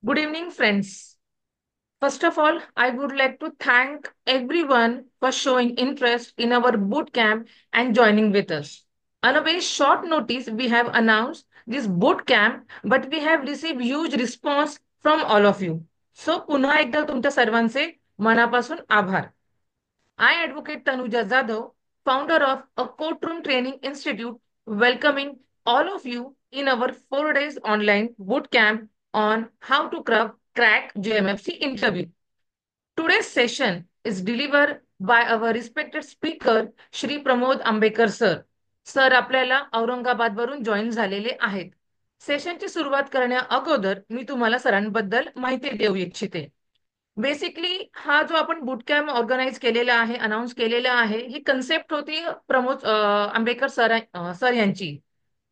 Good evening, friends. First of all, I would like to thank everyone for showing interest in our boot camp and joining with us. On a very short notice, we have announced this boot camp, but we have received huge response from all of you. So, पुन्हा एकदा तुमच्या सर्वांचे मनापासून आभार. I advocate Tanuja Jadhav, founder of a courtroom training institute, welcoming all of you in our 4 days online boot camp on how to crack JMFC interview. Today's session is delivered by our respected speaker, Shri Pramod Ambekar sir. Sir आपल्याला औरंगाबादवरून join झालेले आहेत. सेशनची सुरुवात करण्या अगोदर मी तुम्हाला सरांबद्दल माहिती देऊ इच्छिते. बेसिकली हा जो आपण बूट कॅम्प ऑर्गनाईज केलेला आहे, अनाऊन्स केलेला आहे, ही कन्सेप्ट होती प्रमोद आंबेकर सर यांची.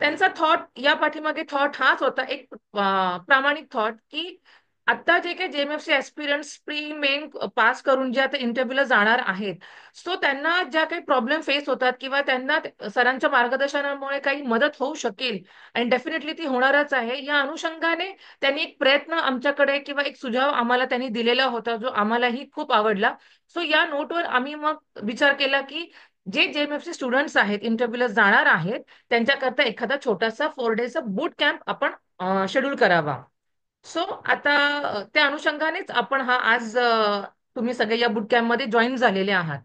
त्यांचा थॉट या पाठीमागे थॉट हाच होता, एक प्रामाणिक थॉट, की आता जे काही जेएमएफसी ऍस्पिरंट्स प्री मेन पास करून जे आता इंटरव्ह्यूला जाणार आहेत, सो त्यांना ज्या काही प्रॉब्लेम फेस होतात किंवा त्यांना सरांच्या मार्गदर्शनामुळे काही मदत होऊ शकेल आणि डेफिनेटली ती होणारच आहे, या अनुषंगाने त्यांनी एक प्रयत्न आमच्याकडे किंवा एक सुझाव आम्हाला त्यांनी दिलेला होता, जो आम्हालाही खूप आवडला. सो या नोटवर आम्ही मग विचार केला की जे जेएमएफसी स्टुडंट्स आहेत, इंटरव्ह्यूला जाणार आहेत, त्यांच्याकरता एखादा छोटासा 4 डेचा बूट कॅम्प आपण शेड्यूल करावा. सो आता त्या अनुषंगानेच आपण हा आज तुम्ही सगळे या बुट कॅम्प मध्ये जॉईन झालेले आहात.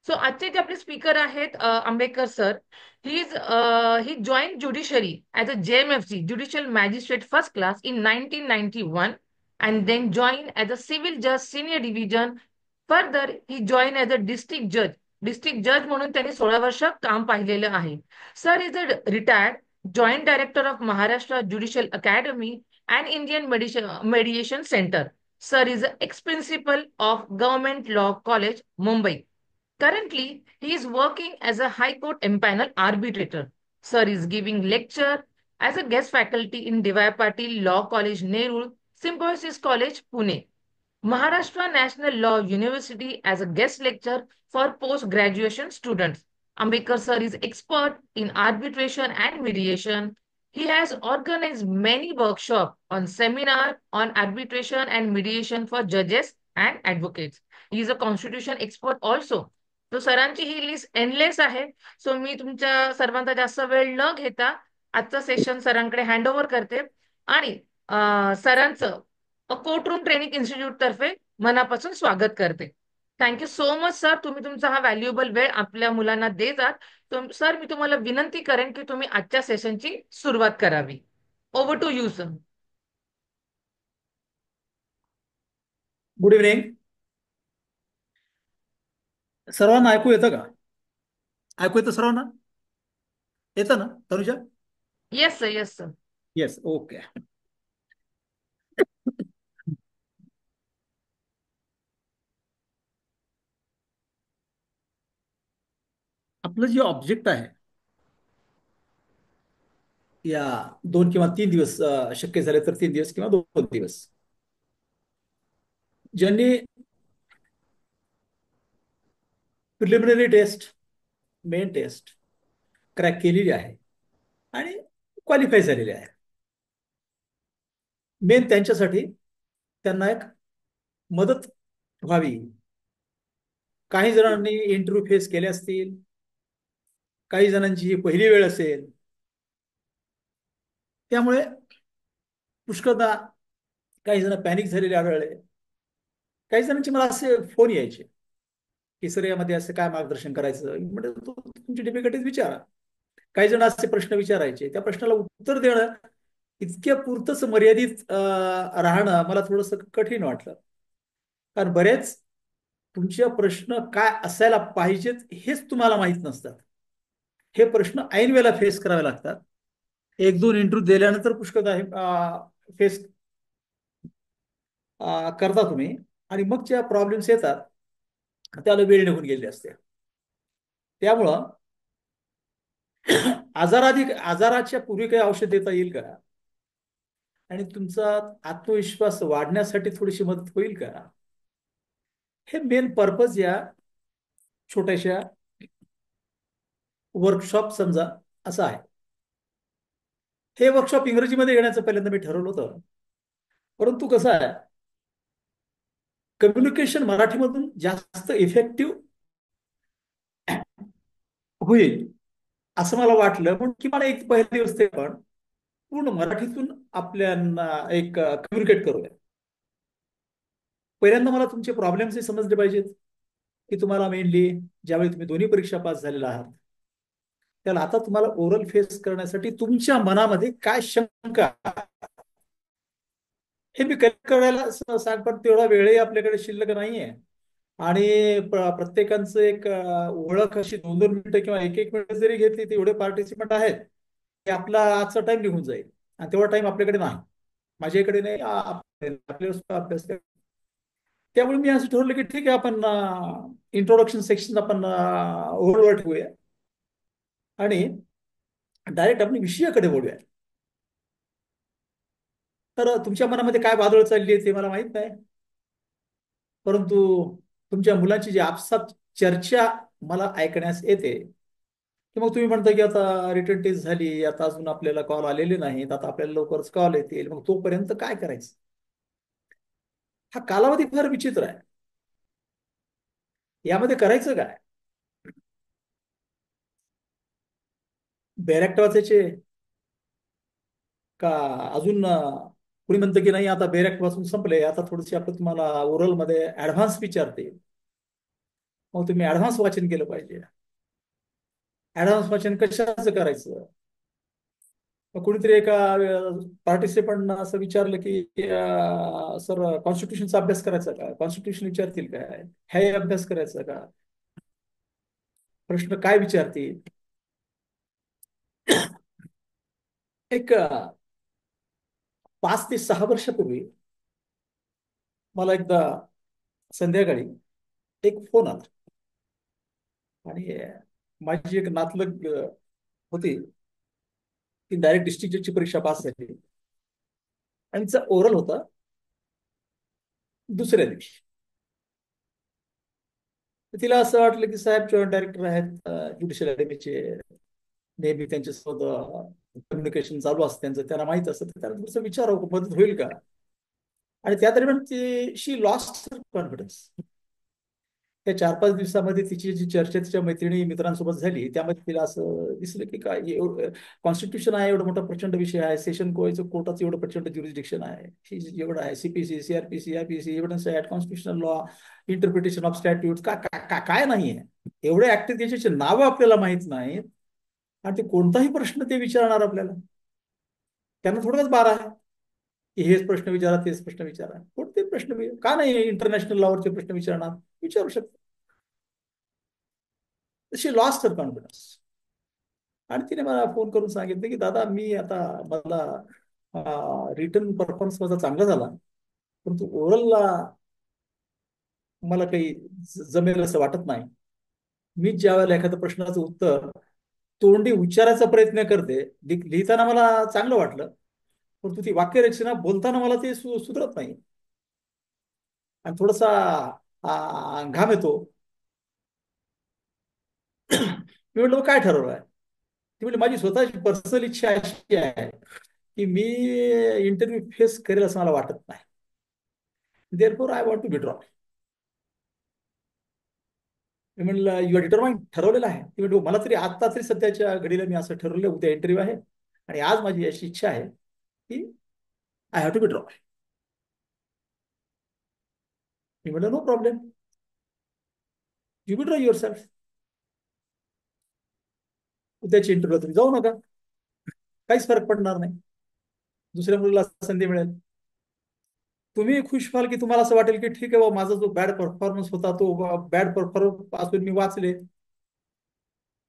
सो आजचे जे आपले स्पीकर आहेत Ambekar sir, he join judiciary as a JMFC judicial magistrate first class in 1991 and then join as a civil जज senior division. Further he join as a district जज. District जज म्हणून त्यांनी 16 वर्ष काम पाहिलेलं आहे. Sir is a retired joint director of Maharashtra judicial academy and Indian Mediation Center. Sir is the ex-principal of Government Law College, Mumbai. Currently, he is working as a High Court impanel arbitrator. Sir is giving lecture as a guest faculty in D.Y. Patil Law College, Nerul, Symbiosis College, Pune. Maharashtra National Law University as a guest lecturer for post-graduation students. Ambekar sir is expert in arbitration and mediation. He has organized many workshops on seminar on arbitration and mediation for judges and advocates. He is a constitution expert also. तो सरांची ही list endless आहे. So मी तुमच्या सर्वांचा जास्त वेळ न घेता आजचं सेशन सरांकडे हँड करते आणि सरांचं कोर्टरूम ट्रेनिंग इन्स्टिट्यूट तर्फे मनापासून स्वागत करते. थँक्यू सो मच सर, तुम्ही तुमचा हा व्हॅल्युएबल वेळ आपल्या मुलांना देतात. सर, मी तुम्हाला विनंती करेन की तुम्ही आजच्या सेशनची सुरुवात करावी. Over to you sir. Good evening. सर्वांना ऐकू येतं का? ऐकू येतं सर्वांना? येतं ना Tanuja? Yes sir, yes sir. Yes, okay. आपलं जे ऑब्जेक्ट आहे या 2 किंवा 3 दिवस, शक्य झाले तर 3 दिवस किंवा 2 दिवस, ज्यांनी preliminary test, main test crack केलेली आहे आणि क्वालिफाय झालेले आहे, मेन त्यांच्यासाठी त्यांना एक मदत व्हावी. काही जणांनी इंटरव्ह्यू फेस केले असतील, काही जणांची ही पहिली वेळ असेल, त्यामुळे पुष्कळदा काही जण पॅनिक झालेले आढळले. काही जणांचे मला असे फोन यायचे की सर यामध्ये असं काय मार्गदर्शन करायचं, म्हणजे तुमची डिफिकल्टीज विचारा. काही जण असे प्रश्न विचारायचे, त्या प्रश्नाला उत्तर देणं इतक्या पुरतच मर्यादित राहणं मला थोडस कठीण वाटलं. कारण बरेच तुमचे प्रश्न काय असायला पाहिजेत हेच तुम्हाला माहित नसतात. हे प्रश्न ऐन वेळेला फेस करावे लागतात. 1-2 इंटरव्ह्यू दिल्यानंतर पुष्कळदा फेस करता तुम्ही, आणि मग ज्या प्रॉब्लेम्स येतात त्याला वेळ निघून गेलेली असते. त्यामुळं आजाराच्या पूर्वी काही औषध देता येईल का, आणि तुमचा आत्मविश्वास वाढण्यासाठी थोडीशी मदत होईल का, हे मेन पर्पज या छोट्याशा वर्कशॉप समजा असं आहे. हे वर्कशॉप इंग्रजीमध्ये घेण्याचं पहिल्यांदा मी ठरवलं होतं, परंतु कसं आहे, कम्युनिकेशन मराठीमधून जास्त इफेक्टिव्ह होईल असं मला वाटलं, पण किमान एक पहिला दिवस ते पण पूर्ण मराठीतून आपल्याला एक कम्युनिकेट करूया. पहिल्यांदा मला तुमचे प्रॉब्लेम्स समजले पाहिजेत, की तुम्हाला मेनली ज्यावेळी तुम्ही दोन्ही परीक्षा पास झालेला आहात, त्याला आता तुम्हाला ओरल फेस करण्यासाठी तुमच्या मनामध्ये काय शंका, हे मी कलेक्ट करायला सांग, पण तेवढा वेळही आपल्याकडे शिल्लक नाहीये. आणि प्रत्येकांचं एक ओळख अशी 2-2 मिनिटं किंवा 1-1 मिनिट जरी घेतली, तेवढे पार्टिसिपंट आहेत की आपला आजचा टाइम निघून जाईल. आणि तेवढा टाइम आपल्याकडे नाही, माझ्याकडे नाही, आपल्याला सुद्धा अभ्यास करायचा. त्यामुळे मी असं ठरवलं की ठीक आहे, आपण इंट्रोडक्शन सेक्शन आपण ओव्हरवर ठेवूया आणि डायरेक्ट आपण विषयाकडे बोलूया. तर तुमच्या मनामध्ये काय वादळ चालली आहे ते मला माहित नाही, परंतु तुमच्या मुलांची जी आपसात चर्चा मला ऐकण्यास येते, की मग तुम्ही म्हणता की आता रिटर्न टेस्ट झाली, आता अजून आपल्याला कॉल आलेले नाहीत, आता आपल्याला लवकरच कॉल येतील, मग तोपर्यंत काय करायचं. हा कालावधी फार विचित्र आहे. यामध्ये करायचं काय? बॅरेक्ट वाचायचे का अजून कुणी म्हणतं की नाही, आता बॅरेक्ट वाचून संपले, आता थोडीशी आपण तुम्हाला ओरल मध्ये ऍडव्हान्स विचारते, मग तुम्ही ऍडव्हान्स वाचन केलं पाहिजे. ऍडव्हान्स वाचन कशाचं करायचं? मग कुणीतरी एका पार्टिसिपंट असं विचारलं की सर, कॉन्स्टिट्यूशनचा अभ्यास करायचा का, कॉन्स्टिट्यूशन विचारतील काय, हे अभ्यास करायचा का, प्रश्न काय विचारतील. एक 5 ते 6 वर्षापूर्वी मला एकदा संध्याकाळी एक फोन आला. आणि माझी एक नातलग होती, ती डायरेक्ट डिस्ट्रिक्ट जजची परीक्षा पास झाली आणि तिचा ओरल होता दुसऱ्या दिवशी. तर तिला असं वाटलं की साहेब डायरेक्टर आहेत ज्युडिशियल अकॅडमीचे, नेहमी त्यांच्यासोबत कम्युनिकेशन चालू असतं त्यांचं, त्यांना माहित असतं, तर त्यांना थोडंसं विचारावं मदत होईल का. आणि त्या दरम्यान ती शी लॉस्ट कॉन्फिडन्स. त्या 4-5 दिवसामध्ये तिची जी चर्चा तिच्या मैत्रिणी मित्रांसोबत झाली, त्यामध्ये तिला असं दिसलं की काय एवढं कॉन्स्टिट्यूशन आहे, एवढा मोठा प्रचंड विषय आहे, सेशन कोर्टाचं एवढं प्रचंड ज्युरिस्डिक्शन आहे, एवढं आहे, CPC, CrPC, IPC, evidence act, constitutional law, interpretation of statute, काय नाही आहे. एवढे ऍक्ट त्याची नावं आपल्याला माहित नाहीत, आणि ते कोणताही प्रश्न ते विचारणार आपल्याला. त्यांना थोडंच बार आहे की हेच प्रश्न विचारा, तेच प्रश्न विचारा. कोणते प्रश्न का नाही इंटरनॅशनल लॉवरचे प्रश्न विचारणार, विचारू शकतो. शी लॉस्ट हर कॉन्फिडन्स. आणि तिने मला फोन करून सांगितलं की दादा, मी आता मला रिटर्न परफॉर्मन्स माझा चांगला झाला, परंतु ओरलला मला काही जमेल असं वाटत नाही. मी ज्या वेळेला एखाद्या प्रश्नाचं उत्तर तोंडी उच्चारायचा प्रयत्न करते, लिहिताना मला चांगलं वाटलं, परंतु ती वाक्यरचना बोलताना मला ते सुधरत नाही, आणि थोडासा घाम येतो. मी म्हटलं मग काय ठरवलं. ती म्हणजे माझी स्वतःची पर्सनल इच्छा अशी आहे की मी इंटरव्ह्यू फेस करेल असं मला वाटत नाही. Therefore I want to withdraw. मी म्हणलं यू आर डिटरमाइंड, ठरवलेलं आहे. ती म्हणजे मला तरी आता तरी सध्याच्या घडीला मी असं ठरवलं, उद्या इंटरव्ह्यू आहे आणि आज माझी अशी इच्छा आहे की आय हॅव टू विड्रॉ. मी म्हटलं no problem, you withdraw your self. उद्याची इंटरव्ह्यू तुम्ही जाऊ नका, काहीच फरक पडणार नाही, दुसऱ्या मुलीला संधी मिळेल. तुम्ही खुश व्हाल की तुम्हाला असं वाटेल की ठीक आहे बाबा, माझा जो बॅड परफॉर्मन्स होता तो बॅड परफॉर्मन्स पासून मी वाचले.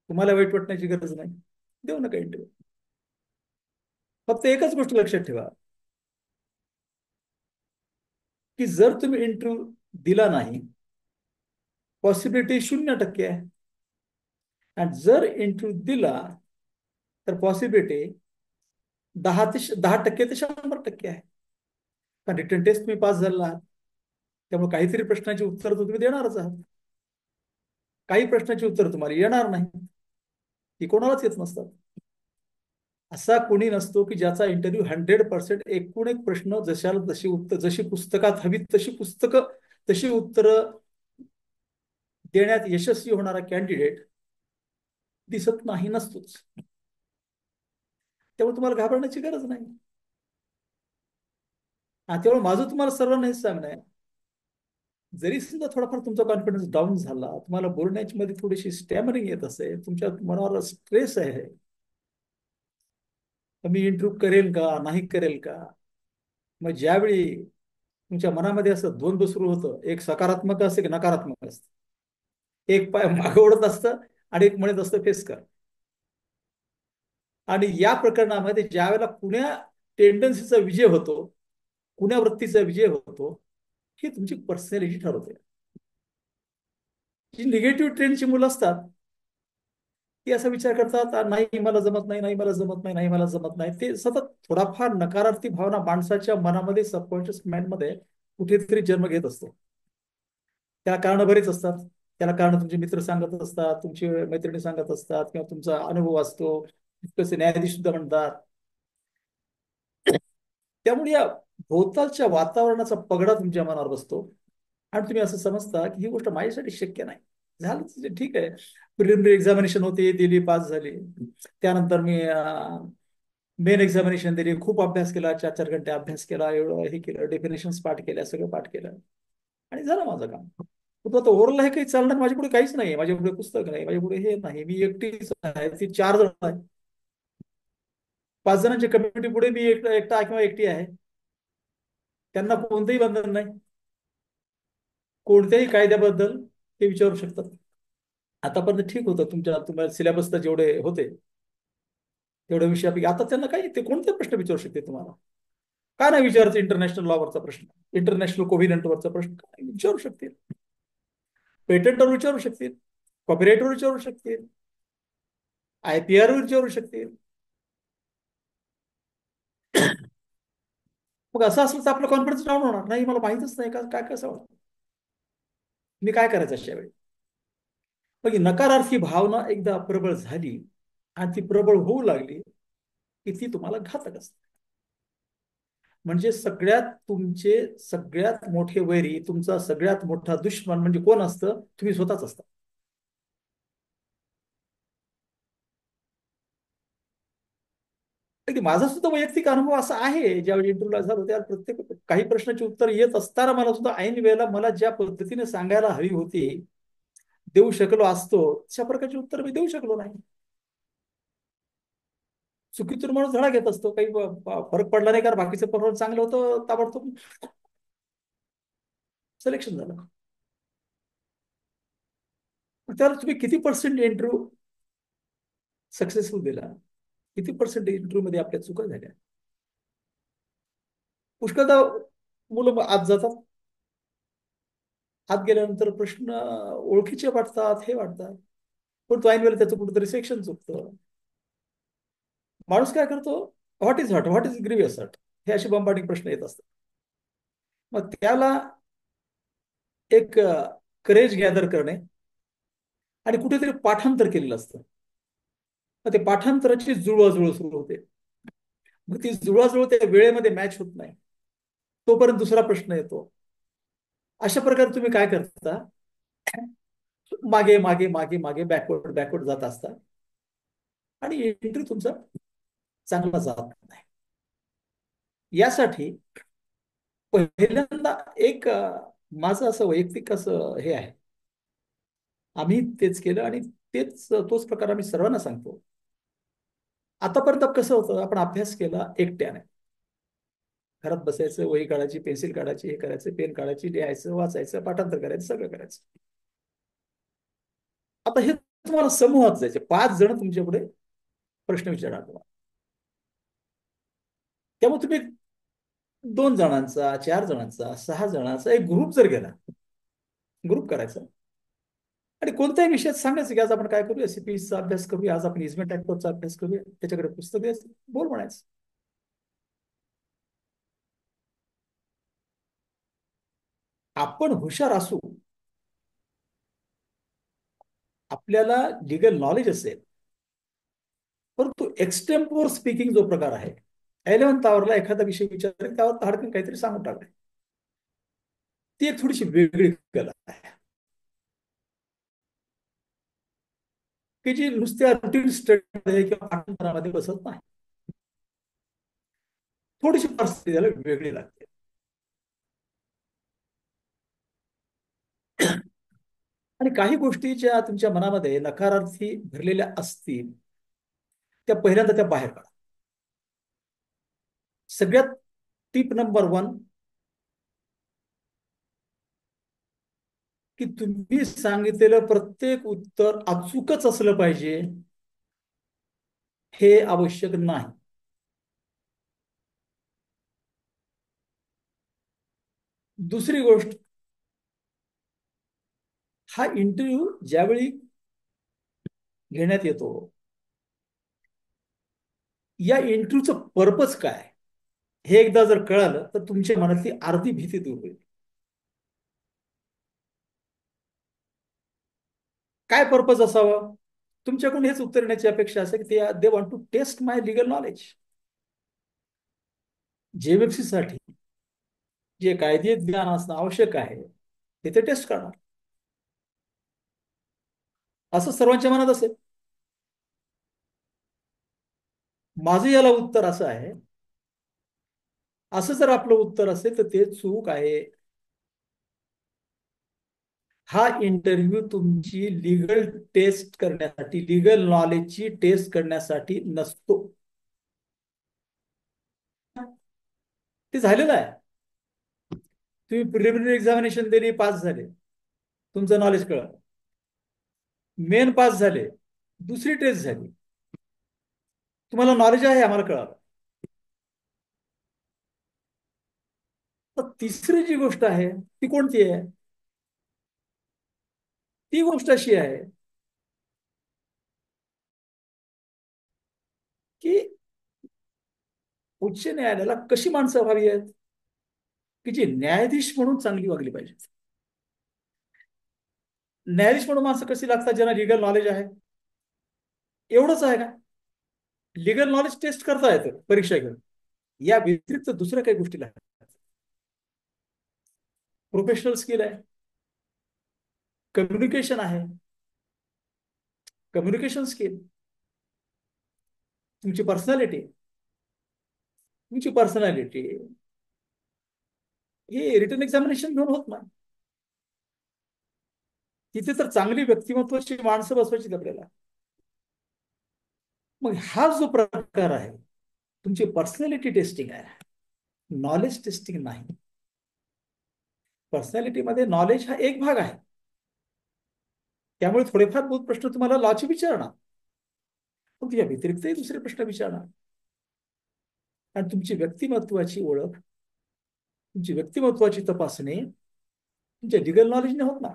तुम्हाला वाईट वाटण्याची गरज नाही, देऊ नका इंटरव्ह्यू. फक्त एकच गोष्ट लक्षात ठेवा की जर तुम्ही इंटरव्ह्यू दिला नाही, पॉसिबिलिटी 0% आहे. आणि जर इंटरव्ह्यू दिला तर पॉसिबिलिटी 10% ते 100% आहे. कारण रिटर्न टेस्ट तुम्ही पास झाला आहात, त्यामुळे काहीतरी प्रश्नाची उत्तर तर तुम्ही देणारच आहात. काही प्रश्नाची उत्तर तुम्हाला येणार नाही, ती कोणालाच येत नसतात. असा कोणी नसतो की ज्याचा इंटरव्ह्यू 100% एकूण एक प्रश्न जशाला तशी उत्तर, जशी पुस्तकात हवी तशी पुस्तकं, तशी उत्तरं देण्यात यशस्वी होणारा कॅन्डिडेट दिसत नाही, नसतोच. त्यामुळे तुम्हाला घाबरण्याची गरज नाही. त्यामुळे माझं तुम्हाला सर्वांना हेच सांगणं आहे, जरी समजा थोडाफार तुमचा कॉन्फिडन्स डाऊन झाला, तुम्हाला बोलण्याची मध्ये थोडीशी स्टॅमरिंग येत असेल, तुमच्या मनावर स्ट्रेस आहे, मी इंटरव्ह्यू करेल का नाही करेल का, मग ज्यावेळी तुमच्या मनामध्ये असं द्वंद्व सुरू होतं, एक सकारात्मक असतं की नकारात्मक असतं, एक पाय मागे ओढत असतं आणि एक म्हणत असतं फेस कर. आणि या प्रकरणामध्ये ज्यावेळेला कुण्या टेंडन्सीचा विजय होतो, कुण्या वृत्तीचा विजय होतो, ही तुमची पर्सनॅलिटी ठरवते. जी निगेटिव्ह ट्रेंडची मुलं असतात ती असा विचार करतात, नाही मला जमत नाही, नाही मला जमत नाही, नाही मला जमत नाही. ते सतत थोडाफार नकारार्थी भावना माणसाच्या मनामध्ये, सबकॉन्शियस माइंडमध्ये कुठेतरी जन्म घेत असतो. त्याला कारण बरेच असतात. त्याला कारण तुमचे मित्र सांगत असतात, तुमची मैत्रिणी सांगत असतात, किंवा तुमचा अनुभव असतो, कसे न्यायाधीश सुद्धा म्हणतात. त्यामुळे या भोवतालच्या वातावरणाचा पगडा तुमच्या मनावर बसतो आणि तुम्ही असं समजता की ही गोष्ट माझ्यासाठी शक्य नाही. झालं म्हणजे ठीक आहे. प्रिलिमिनरी एक्झामिनेशन होती, दिली, पास झाली. त्यानंतर मी मेन एक्झामिनेशन दिली, खूप अभ्यास केला, 4-4 घंटे अभ्यास केला, एवढं हे केलं, डेफिनेशन पाठ केल्या, सगळं पाठ केलं आणि झालं माझं काम. तो आता ओरल हे काही चालणार, माझ्यापुढे काहीच नाही, माझ्यापुढे पुस्तक नाही, माझ्यापुढे हे नाही, मी एकटीच आहे, ती 4 जण आहे, 5 जणांच्या कम्युनिटी पुढे मी एकटा किंवा एकटी आहे. त्यांना कोणतंही बंधन नाही, कोणत्याही कायद्याबद्दल ते विचारू शकतात. आतापर्यंत ठीक होतं, तुम्हाला सिलेबस तर जेवढे होते तेवढ्या विषयापैकी आता त्यांना काही, ते कोणते प्रश्न विचारू शकते तुम्हाला. काय नाही विचारायचं, इंटरनॅशनल लॉवरचा प्रश्न, इंटरनॅशनल कोव्हिनंटवरचा प्रश्न काय विचारू शकतील, पेटंटवर विचारू शकतील, कॉपीराईटवर विचारू शकतील, IPR वर विचारू शकतील. मग असं असलं तर आपलं कॉन्फिडन्स डाऊन होणार नाही, मला माहितच नाही का काय कसं वाटतं, मी काय करायचं अशा वेळी. मग ही नकारार्थी भावना एकदा प्रबळ झाली आणि ती प्रबळ होऊ लागली की ती तुम्हाला घातक असते. म्हणजे सगळ्यात मोठे वैरी, तुमचा सगळ्यात मोठा दुश्मन म्हणजे कोण असतं, तुम्ही स्वतःच असता. अगदी माझा सुद्धा वैयक्तिक अनुभव असा आहे, ज्यावेळी इंटरव्ह्यूला झालो त्या प्रत्येक काही प्रश्नाची उत्तर येत असताना मला सुद्धा ऐन वेळेला मला ज्या पद्धतीने सांगायला हवी होती, देऊ शकलो असतो, तशा प्रकारची उत्तर मी देऊ शकलो नाही. चुकीतून माणूस धडा घेत असतो, काही फरक पडला नाही, कारण बाकीचं परफॉर्मन्स चांगलं होतं, ताबडतोब सिलेक्शन झालं. त्याला तुम्ही किती पर्सेंट इंटरव्ह्यू सक्सेसफुल दिला, किती पर्सेंट इंटरव्ह्यू मध्ये आपल्या चुका झाल्या. पुष्कळदा मुलं आत जातात, आत गेल्यानंतर प्रश्न ओळखीचे वाटतात, हे वाटतात, पण तो ऐन वेळेला त्याचं कुठेतरी सेक्शन चुकतं. माणूस काय करतो, what is hot, what is grievous hot, हे असे बंबार्डिंग प्रश्न येत असतात. मग त्याला एक करेज गॅदर करणे आणि कुठेतरी पाठांतर केलेलं असतं, मग ते पाठांतराची जुळवाजुळव सुरू होते. मग ती जुळवाजुळव त्या वेळेमध्ये मॅच होत नाही, तोपर्यंत दुसरा प्रश्न येतो. अशा प्रकारे तुम्ही काय करता, मागे मागे मागे मागे बॅकवर्ड बॅकवर्ड जात असता आणि एंट्री तुमचा चांगला जात नाही. यासाठी पहिल्यांदा एक माझं असं वैयक्तिक असं हे आहे, आम्ही तेच केलं आणि तोच प्रकार आम्ही सर्वांना सांगतो. आतापर्यंत कसं होतं, आपण अभ्यास केला एकट्याने, घरात बसायचं, वही काढायची, पेन्सिल काढायची, हे करायचं, पेन काढायची, लिहायचं, वाचायचं, पाठांतर करायचं, सगळं करायचं. आता हे तुम्हाला समूहात जायचे, 5 जण तुमच्या पुढे प्रश्न विचारणार तुम्हाला. त्यामुळे तुम्ही 2 जणांचा, 4 जणांचा, 6 जणांचा एक ग्रुप जर गेला, ग्रुप करायचा आणि कोणत्याही विषयात सांगायचं की आज आपण काय करूया, CPEचा अभ्यास करूया, आज आपण इजमेंट ऍक्टचा अभ्यास करूया, त्याच्याकडे पुस्तक द्यायचं, बोल म्हणायचं. आपण हुशार असू, आपल्याला लिगल नॉलेज असेल, परंतु एक्सटेम्पोर स्पीकिंग जो प्रकार आहे, 11th आवरला एखादा विषय विचारला त्यावर धाडकन काहीतरी सांगून टाकलंय, ती एक थोडीशी वेगळी कला आहे, की जी नुसत्या रुटीन स्टडीमध्ये किंवा पाठांतरामध्ये बसत नाही. थोडीशी परिस्थिती त्याला वेगळी लागते. आणि काही गोष्टी ज्या तुमच्या मनामध्ये नकारार्थी भरलेल्या असतील त्या पहिल्यांदा त्या बाहेर काढा. सगळ्यात टिप नंबर 1, की तुम्ही सांगितलेलं प्रत्येक उत्तर अचूकच असलं पाहिजे हे आवश्यक नाही. दुसरी गोष्ट, हा इंटरव्ह्यू ज्यावेळी घेण्यात येतो, या इंटरव्ह्यूचं पर्पज काय हे एकदा जर कळालं तर तुमच्या मनातली अर्धी भीती दूर होईल. काय पर्पज असावं? तुमच्याकडून हेच उत्तर देण्याची अपेक्षा असेल की they want to test my legal knowledge. JMFC साठी जे कायदे ज्ञान असणं आवश्यक आहे ते टेस्ट करणार, असं सर्वांच्या मनात असेल. माझं याला उत्तर असं आहे, असं जर आपलं उत्तर असेल तर ते चूक आहे. हा इंटरव्ह्यू तुमची लिगल टेस्ट करण्यासाठी, लिगल नॉलेजची टेस्ट करण्यासाठी नसतो. ते झालेलं आहे. तुम्ही प्रिलिमिनरी एक्झामिनेशन दिली, पास झाले, तुमचं नॉलेज कळलं. मेन पास झाले, दुसरी टेस्ट झाली, तुम्हाला नॉलेज आहे आम्हाला कळालं. तर तिसरी जी गोष्ट आहे ती कोणती आहे? ती गोष्ट अशी आहे की उच्च न्यायालयाला कशी माणसं हवी आहेत की जी न्यायाधीश म्हणून चांगली वागली पाहिजेत. न्यायाधीश म्हणून माणसं कशी लागतात? ज्यांना लिगल नॉलेज आहे. एवढंच आहे का? लिगल नॉलेज टेस्ट करता येतं परीक्षा घेऊन, या व्यतिरिक्त दुसऱ्या काही गोष्टी लागतात. प्रोफेशनल स्किल आहे, कम्युनिकेशन आहे, कम्युनिकेशन स्किल, तुमची पर्सनॅलिटी, तुमची पर्सनॅलिटी हे रिटन एक्झामिनेशन घेऊन होत नाही. तिथे तर चांगली व्यक्तिमत्वाची माणसं बसवायची आपल्याला. मग हा जो प्रकार आहे तुमची पर्सनॅलिटी टेस्टिंग आहे, नॉलेज टेस्टिंग नाही. पर्सनॅलिटीमध्ये नॉलेज हा एक भाग आहे, त्यामुळे थोडेफार बहुत प्रश्न तुम्हाला लॉची विचारणार, पण या व्यतिरिक्तही दुसरे प्रश्न विचारणार. आणि तुमची व्यक्तिमत्वाची ओळख, तुमची व्यक्तिमत्वाची तपासणी तुमच्या लिगल नॉलेजने होत ना.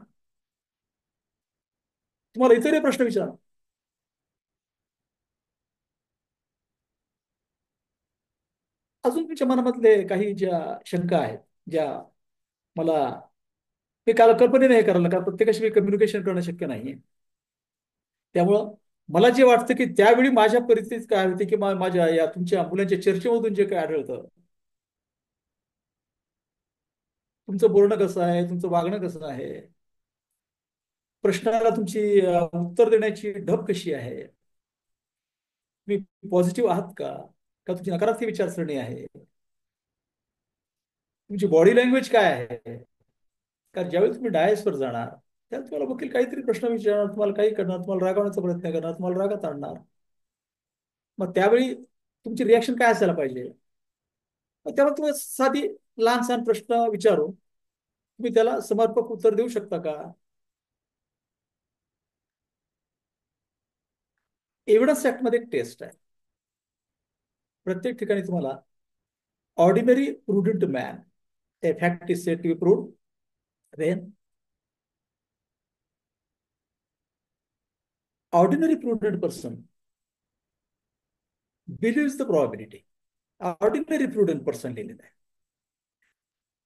तुम्हाला इतरही प्रश्न विचारणार. अजून तुमच्या मनामधले काही ज्या शंका आहेत, ज्या मला मी काल कल्पने नाही करायला, कारण प्रत्येकाशी कम्युनिकेशन करणं शक्य नाहीये. त्यामुळं मला जे वाटतं की त्यावेळी माझ्या परिस्थितीत काय होते की माझ्या या तुमच्या मुलांच्या चर्चेमधून जे काय आढळतं, तुमचं बोलणं कसं आहे, तुमचं वागणं कसं आहे, प्रश्नाला तुमची उत्तर देण्याची ढब कशी आहे, तुम्ही पॉझिटिव्ह आहात का, का तुमची नकारात्मक विचारसरणी आहे, तुमची बॉडी लँग्वेज काय आहे. कारण ज्यावेळी तुम्ही डायसवर जाणार त्यावेळी तुम्हाला वकील काहीतरी प्रश्न विचारणार, तुम्हाला काही करणार, तुम्हाला रागवण्याचा प्रयत्न करणार, तुम्हाला रागात आणणार. मग त्यावेळी तुमची रिॲक्शन काय असायला पाहिजे? मग त्यामुळे तुम्ही साधी लहान सहान प्रश्न विचारून तुम्ही त्याला समर्पक उत्तर देऊ शकता का? एव्हिडन्स ऍक्ट मध्ये एक टेस्ट आहे. प्रत्येक ठिकाणी तुम्हाला ordinary prudent man, a fact is said to be proved when ordinary prudent person believes the probability. Ordinary prudent person लिहिलेलं आहे.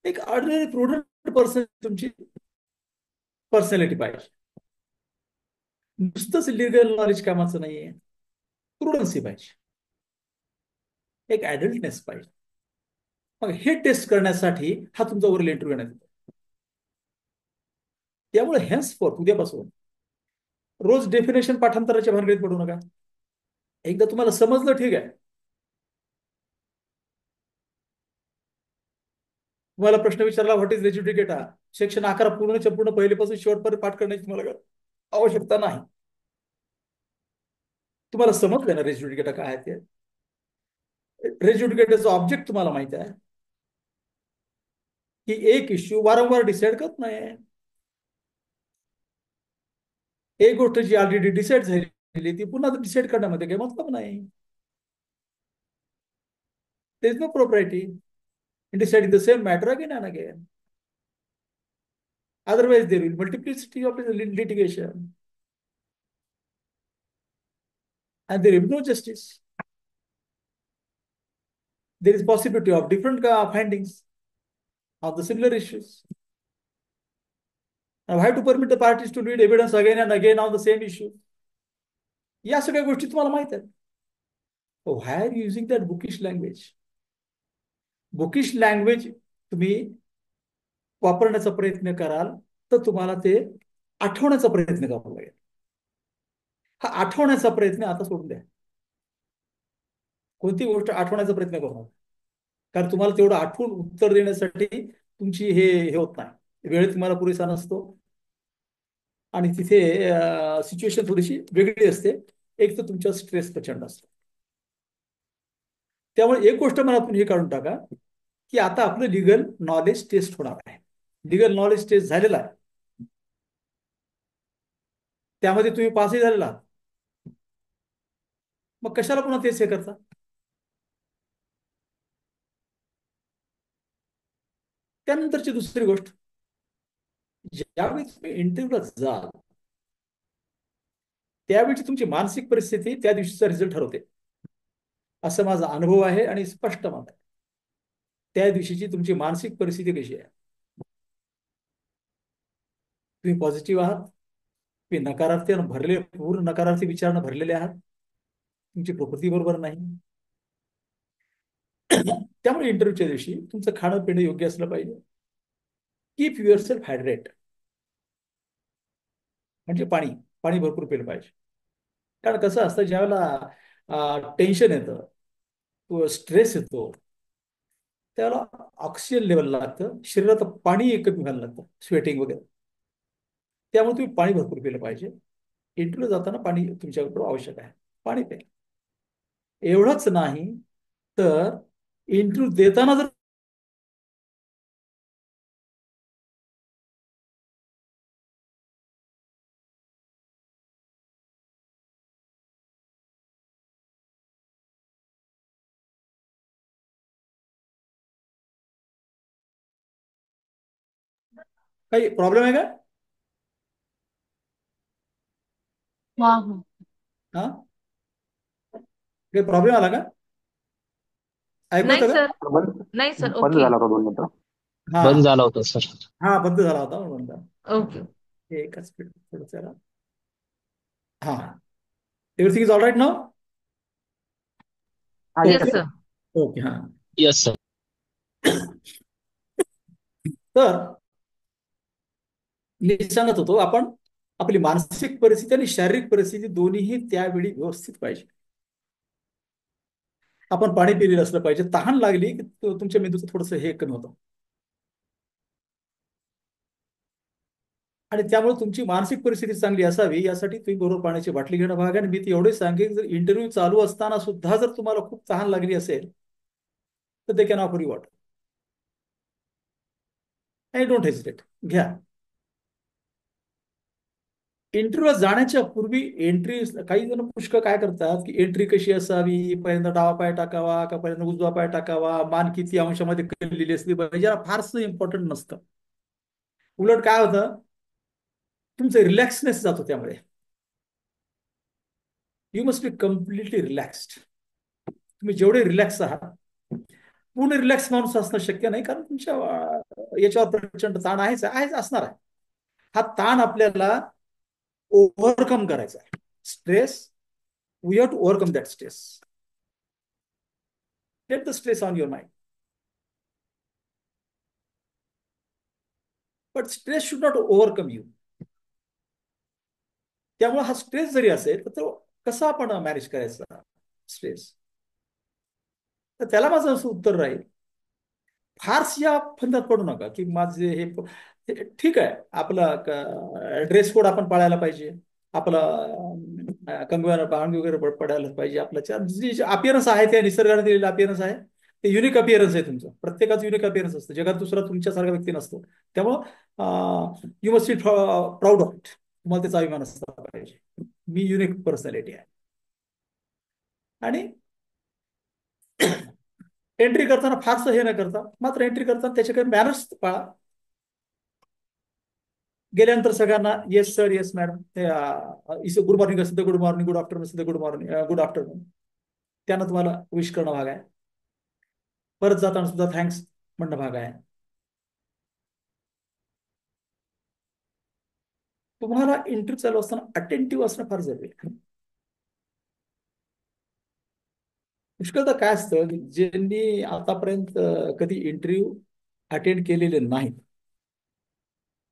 एक ऑर्डिनरी प्रुडंट पर्सन तुमची पर्सनॅलिटी पाहिजे. नुसतंच लिगल नॉलेज कामाचं नाहीये, प्रुडन्सी पाहिजे. एक ऍडल्टनेस पाहिजे. मग हे टेस्ट करण्यासाठी हा तुमचा ओरल इंटरव्ह्यू घेण्यात येतो. त्यामुळे हेन्स फॉर उद्यापासून रोज डेफिनेशन पाठांतराच्या भानगडीत पडू नका. एकदा तुम्हाला समजलं ठीक आहे. तुम्हाला प्रश्न विचारला व्हॉट इज रेज्युडिकेटा, सेक्शन 11 पूर्णच्या पूर्ण पहिलेपासून शेवटपर्यंत पाठ करण्याची तुम्हाला आवश्यकता नाही. तुम्हाला समजलं ना रेज्युडिकेटा काय आहे ते. रेज्युडिकेटाचा ऑब्जेक्ट तुम्हाला माहिती आहे की एक इश्यू वारंवार डिसाईड करत नाही. एक गोष्ट जी ऑलरेडी डिसाईड झालेली ती पुन्हा डिसाईड करण्यामध्ये काही मतलब नाही. There is no propriety in deciding the same matter again and again. Otherwise, there will be multiplicity of litigation, and there will be no justice. There is possibility of different findings on the similar issues. Now, why to permit the parties to read evidence again and again on the same issue? या सगळ्या गोष्टी तुम्हाला माहित आहेत. Why are you using that bookish language? Bookish language तुम्ही वापरण्याचा प्रयत्न कराल तर तुम्हाला ते आठवण्याचा प्रयत्न करावा लागेल. हा आठवण्याचा प्रयत्न आता सोडून द्या. कोणती गोष्ट आठवण्याचा प्रयत्न करू नका, कारण तुम्हाला तेवढं आठवून उत्तर देण्यासाठी तुमची हे होत नाही, वेळ तुम्हाला पुरेसा नसतो आणि तिथे सिच्युएशन थोडीशी वेगळी असते. एक तर तुमचा स्ट्रेस प्रचंड असतो. त्यामुळे एक गोष्ट मनातून हे काढून टाका की आता आपलं लिगल नॉलेज टेस्ट होणार आहे. लिगल नॉलेज टेस्ट झालेला आहे, त्यामध्ये तुम्ही पासही झालेला आहात. मग कशाला पुन्हा तेच हे करता. त्यानंतरची दुसरी गोष्ट, ज्यावेळी तुम्ही इंटरव्ह्यूला जाल त्यावेळी तुमची मानसिक परिस्थिती त्या दिवशीचा रिझल्ट ठरवते, असं माझा अनुभव आहे आणि स्पष्ट मत आहे. त्या दिवशीची तुमची मानसिक परिस्थिती कशी आहे. तुम्ही पॉझिटिव्ह आहात, तुम्ही नकारार्थी भरले, पूर्ण नकारार्थी विचारानं भरलेले आहात, तुमची प्रकृती बरोबर नाही. त्यामुळे इंटरव्ह्यूच्या दिवशी तुमचं खाणं पिणं योग्य असलं पाहिजे. कीप युअर सेल्फ हायड्रेट, म्हणजे पाणी पाणी भरपूर पिलं पाहिजे. कारण कसं असतं, ज्यावेळेला टेन्शन येतं, स्ट्रेस येतो, त्याला ऑक्सिजन लेवल लागतं, शरीरात पाणी कमी व्हायला लागतं, स्वेटिंग वगैरे. त्यामुळे तुम्ही पाणी भरपूर पिलं पाहिजे. इंटरव्ह्यू जाताना पाणी तुमच्याबरोबर आवश्यक आहे. पाणी प्या. एवढंच नाही तर इंटरव्ह्यू देताना जर काही प्रॉब्लेम आहे का? हाँ हाँ। हा, काही प्रॉब्लेम आला का? ऐकू नाही येतं का? सर. बंद नाही सर. बंद ओके. झाला होता 2 मिनिटं. हा बंद झाला होता सर. हा, बंद झाला होता बंद. ओके. एकच मिनिट थोडं. हा, एव्हरीथिंग इज ऑल राईट नाव. हा येस ओके सर. ओके. हा, यस सर. तर मी सांगत होतो, आपण आपली मानसिक परिस्थिती आणि शारीरिक परिस्थिती दोन्हीही त्यावेळी व्यवस्थित पाहिजे. आपण पाणी पिलेलं असलं पाहिजे. तहान लागली की तुमच्या मेंदूचं थोडस हे कमी होतं आणि त्यामुळे तुमची मानसिक परिस्थिती चांगली असावी यासाठी तुम्ही बरोबर पाण्याची बाटली घेणं भाग आहे. आणि मी ती एवढे सांगेन, जर इंटरव्ह्यू चालू असताना सुद्धा जर तुम्हाला खूप तहान लागली असेल तर they can offer you water. आणि डोंट हेजिटेट, घ्या. इंटरव्ह्यूला जाण्याच्या पूर्वी एंट्री, काही जण पुष्कळ काय करतात की एंट्री कशी असावी, पहिल्यांदा डावा पाय टाकावा का पहिल्यांदा उजवा पाय टाकावा, मान किती अंशामध्ये कललेली असली पाहिजे, याला फारसं इम्पॉर्टंट नसतं. उलट काय होतं, तुमचं रिलॅक्सनेस जातो. त्यामुळे you must be completely relaxed. तुम्ही जेवढे रिलॅक्स आहात, पूर्ण रिलॅक्स माणूस असणं शक्य नाही, कारण तुमच्या याच्यावर प्रचंड ताण आहेच असणार आहे. हा ताण आपल्याला ओव्हरकम करायचा आहे. Stress, we have to overcome that stress. Get the stress on your mind. But stress should not overcome you. त्यामुळे हा स्ट्रेस जरी असेल तर तो कसा आपण मॅनेज करायचा स्ट्रेस. तर त्याला माझं असं उत्तर राहील, फारस या फंदात पडू नका की माझे ठीक आहे. आपला ड्रेस कोड आपण पाळायला पाहिजे, आपला कंगव्याला बांगडी वगैरे पडायला पाहिजे. आपल्या जे अपिअरन्स आहे त्या निसर्गाने दिलेलं अपिअरन्स आहे, ते युनिक अपिअरन्स आहे तुमचं. प्रत्येकाचं युनिक अपिअरन्स असतं. जगात दुसरा तुमच्यासारखा व्यक्ती नसतो. त्यामुळं you must be proud of it. तुम्हाला त्याचा अभिमान असला पाहिजे. मी युनिक पर्सनॅलिटी आहे. आणि एंट्री करताना फारसं हे न करता, मात्र एंट्री करताना त्याचे काही मॅनर्स पाळा. गेल्यानंतर सगळ्यांना yes sir, yes madam, good morning असेल तर गुड मॉर्निंग, गुड आफ्टरनून असेल तर गुड मॉर्निंग, गुड आफ्टरनून, त्यांना तुम्हाला विश करणं भाग आहे. परत जाताना सुद्धा थँक्स म्हणणं भाग आहे. तुम्हाला इंटरव्ह्यू चालू असताना अटेंटिव्ह असणं फार जरुरी आहे. पुष्कळदा काय असतं की ज्यांनी आतापर्यंत कधी इंटरव्ह्यू अटेंड केलेले नाहीत,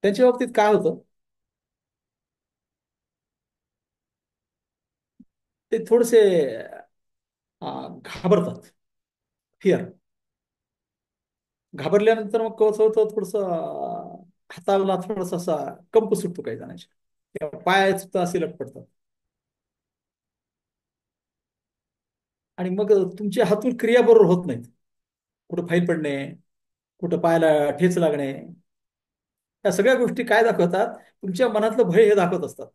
त्यांच्या बाबतीत काय होतं, ते थोडेसे घाबरतात. फिअर. घाबरल्यानंतर मग कसं होतं, थोडस हाताला थोडासा असा कंप सुटतो काही जणांच्या, पाय सुद्धा असे लटपडतात. आणि मग तुमच्या हातून क्रिया बरोबर होत नाहीत. कुठं फाईल पडणे, कुठं पायाला ठेच लागणे, या सगळ्या गोष्टी काय दाखवतात, तुमच्या मनातलं भय हे दाखवत असतात.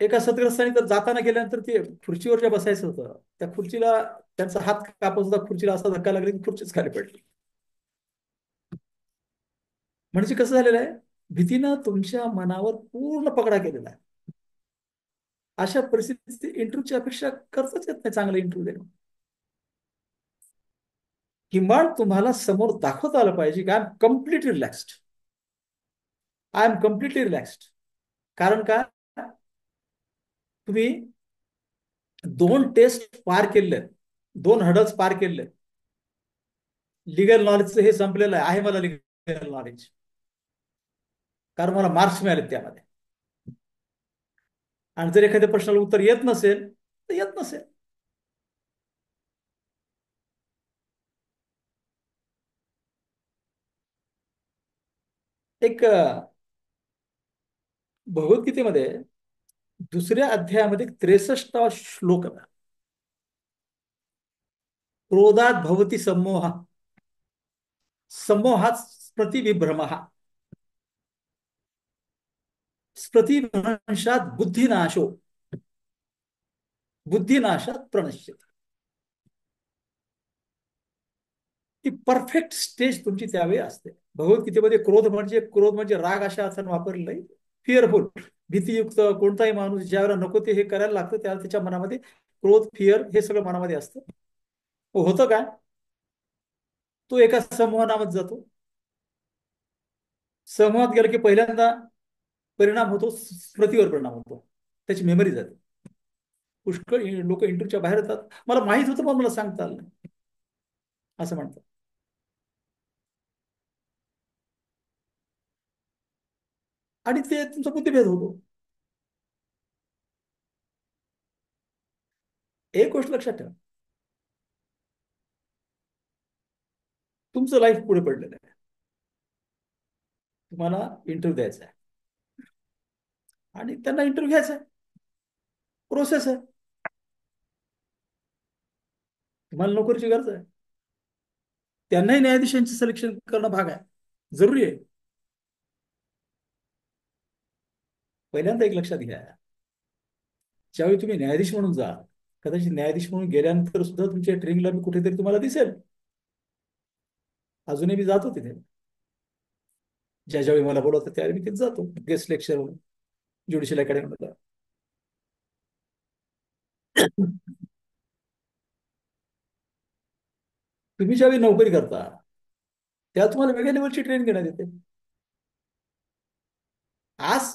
एका सदग्रस्तांनी तर जाताना गेल्यानंतर ते खुर्चीवर ज्या बसायचं होतं, त्या खुर्चीला त्यांचा हात कापत होता, खुर्चीला असा धक्का लागला की खुर्चीच खाली पडली. म्हणजे कसं झालेलं आहे, भीतीनं तुमच्या मनावर पूर्ण पगडा केलेला आहे. अशा परिस्थितीत इंटरव्ह्यूची अपेक्षा करताच येत नाही चांगलं इंटरव्ह्यू देणं. किमान तुम्हाला समोर दाखवता आलं पाहिजे की I am completely relaxed. I am completely relaxed. कारण का, तुम्ही 2 टेस्ट पार केले, 2 हडल्स पार केले. लिगल नॉलेजचं हे संपलेलं आहे मला लिगल नॉलेज, कारण मला मार्क्स मिळाले त्यामध्ये. आणि जर एखाद्या प्रश्नाला उत्तर येत नसेल तर येत नसेल. एक भगवद्गीतेमध्ये 2 अध्यायामध्ये 63वा श्लोक आहे. क्रोधात भवती सम्मोह, सम्मोहात स्मृतिविभ्रम, स्मृतिभ्रंशात बुद्धिनाशो, बुद्धिनाशात प्रणश्यत. ती परफेक्ट स्टेज तुमची त्यावेळी असते. भगवद्गीतेमध्ये क्रोध म्हणजे राग अशा अर्थाने वापरलं नाही. फिअरफुल, भीतीयुक्त. कोणताही माणूस ज्यावेळेला नको ते हे करायला लागतं त्यावेळेला त्याच्या मनामध्ये क्रोध, फिअर हे सगळं मनामध्ये असतं. होतं काय, तो एका समूहानामत जातो. समूहात गेला की पहिल्यांदा परिणाम होतो, स्मृतीवर परिणाम होतो, त्याची मेमरी जाते. पुष्कळ लोक इंटरव्ह्यूच्या बाहेर येतात, मला माहित होतं पण मला सांगता आलं नाही असं म्हणतात. आणि ते तुमचा बुद्धिभेद होतो. एक गोष्ट लक्षात ठेवा, तुमचं लाईफ पुढे पडलेलं आहे. तुम्हाला इंटरव्ह्यू द्यायचा आहे आणि त्यांना इंटरव्ह्यू घ्यायचा आहे. प्रोसेस आहे. तुम्हाला नोकरीची गरज आहे, त्यांनाही न्यायाधीशांचे सिलेक्शन करणं भाग आहे, जरुरी आहे. पहिल्यांदा एक लक्षात घ्या, ज्यावेळी तुम्ही न्यायाधीश म्हणून जा, कदाचित न्यायाधीश म्हणून गेल्यानंतर सुद्धा तुमच्या ट्रेनिंगला मी कुठेतरी तुम्हाला दिसेल. अजूनही मी जातो तिथे. ज्यावेळी मला बोलवतं त्यावेळी मी तिथे जातो गेस्ट लेक्चर म्हणून ज्युडिशियल अकॅडमीला. तुम्ही ज्यावेळी नोकरी करता तेव्हा तुम्हाला वेगळ्या लेवलची ट्रेनिंग घेण्यात येते. आज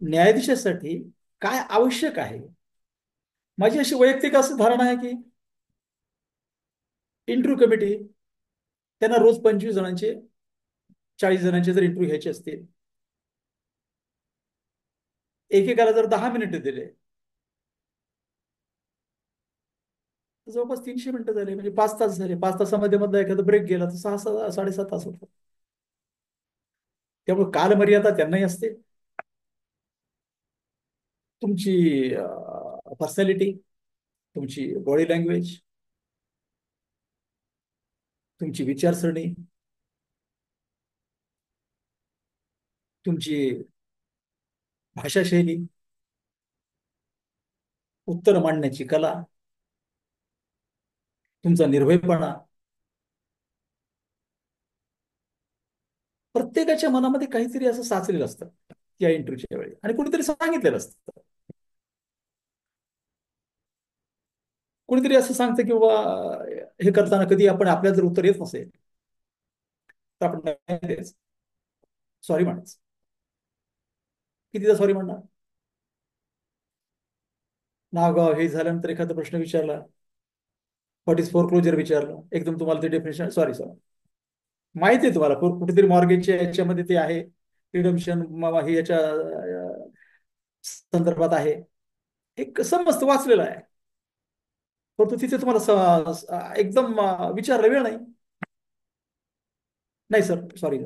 न्यायाधीशासाठी काय आवश्यक आहे माझी अशी वैयक्तिक असं धारणा आहे की इंटरव्ह्यू कमिटी त्यांना रोज 25 जणांचे, 40 जणांचे जर इंटरव्ह्यू घ्यायचे असतील, एकेकाला जर 10 मिनिटं दिले तर जवळपास 300 मिनिटं झाले, म्हणजे 5 तास झाले. 5 तासामध्ये मधला एखादा ब्रेक गेला तर 6 6 7 6 होतो. त्यामुळे कालमर्यादा त्यांनाही असते. तुमची पर्सनॅलिटी, तुमची बॉडी लँग्वेज, तुमची विचारसरणी, तुमची भाषाशैली, उत्तर मांडण्याची कला, तुमचा निर्भयपणा, प्रत्येकाच्या मनामध्ये काहीतरी असं साचलेलं असतं या इंटरव्ह्यूच्या वेळी, आणि कोणीतरी सांगितलेलं असतं. कोणीतरी असं सांगतं की बाबा हे करताना कधी आपण आपल्याला जर उत्तर येत नसेल तर आपण सॉरी म्हणायचं. कितीदा सॉरी म्हणणार? नाव गाव हे झाल्यानंतर एखादा प्रश्न विचारला, व्हॉट इज फोरक्लोजर विचारलं, एकदम तुम्हाला ते डेफिनेशन, सॉरी सॉरी, माहिती आहे तुम्हाला कुठेतरी मॉर्गेजच्या याच्यामध्ये ते आहे, रिडम्पशन हे याच्या संदर्भात आहे, एक समजतं, वाचलेलं आहे. परंतु तिथे तुम्हाला एकदम विचारला वेळ नाही. नाही सर, सॉरी.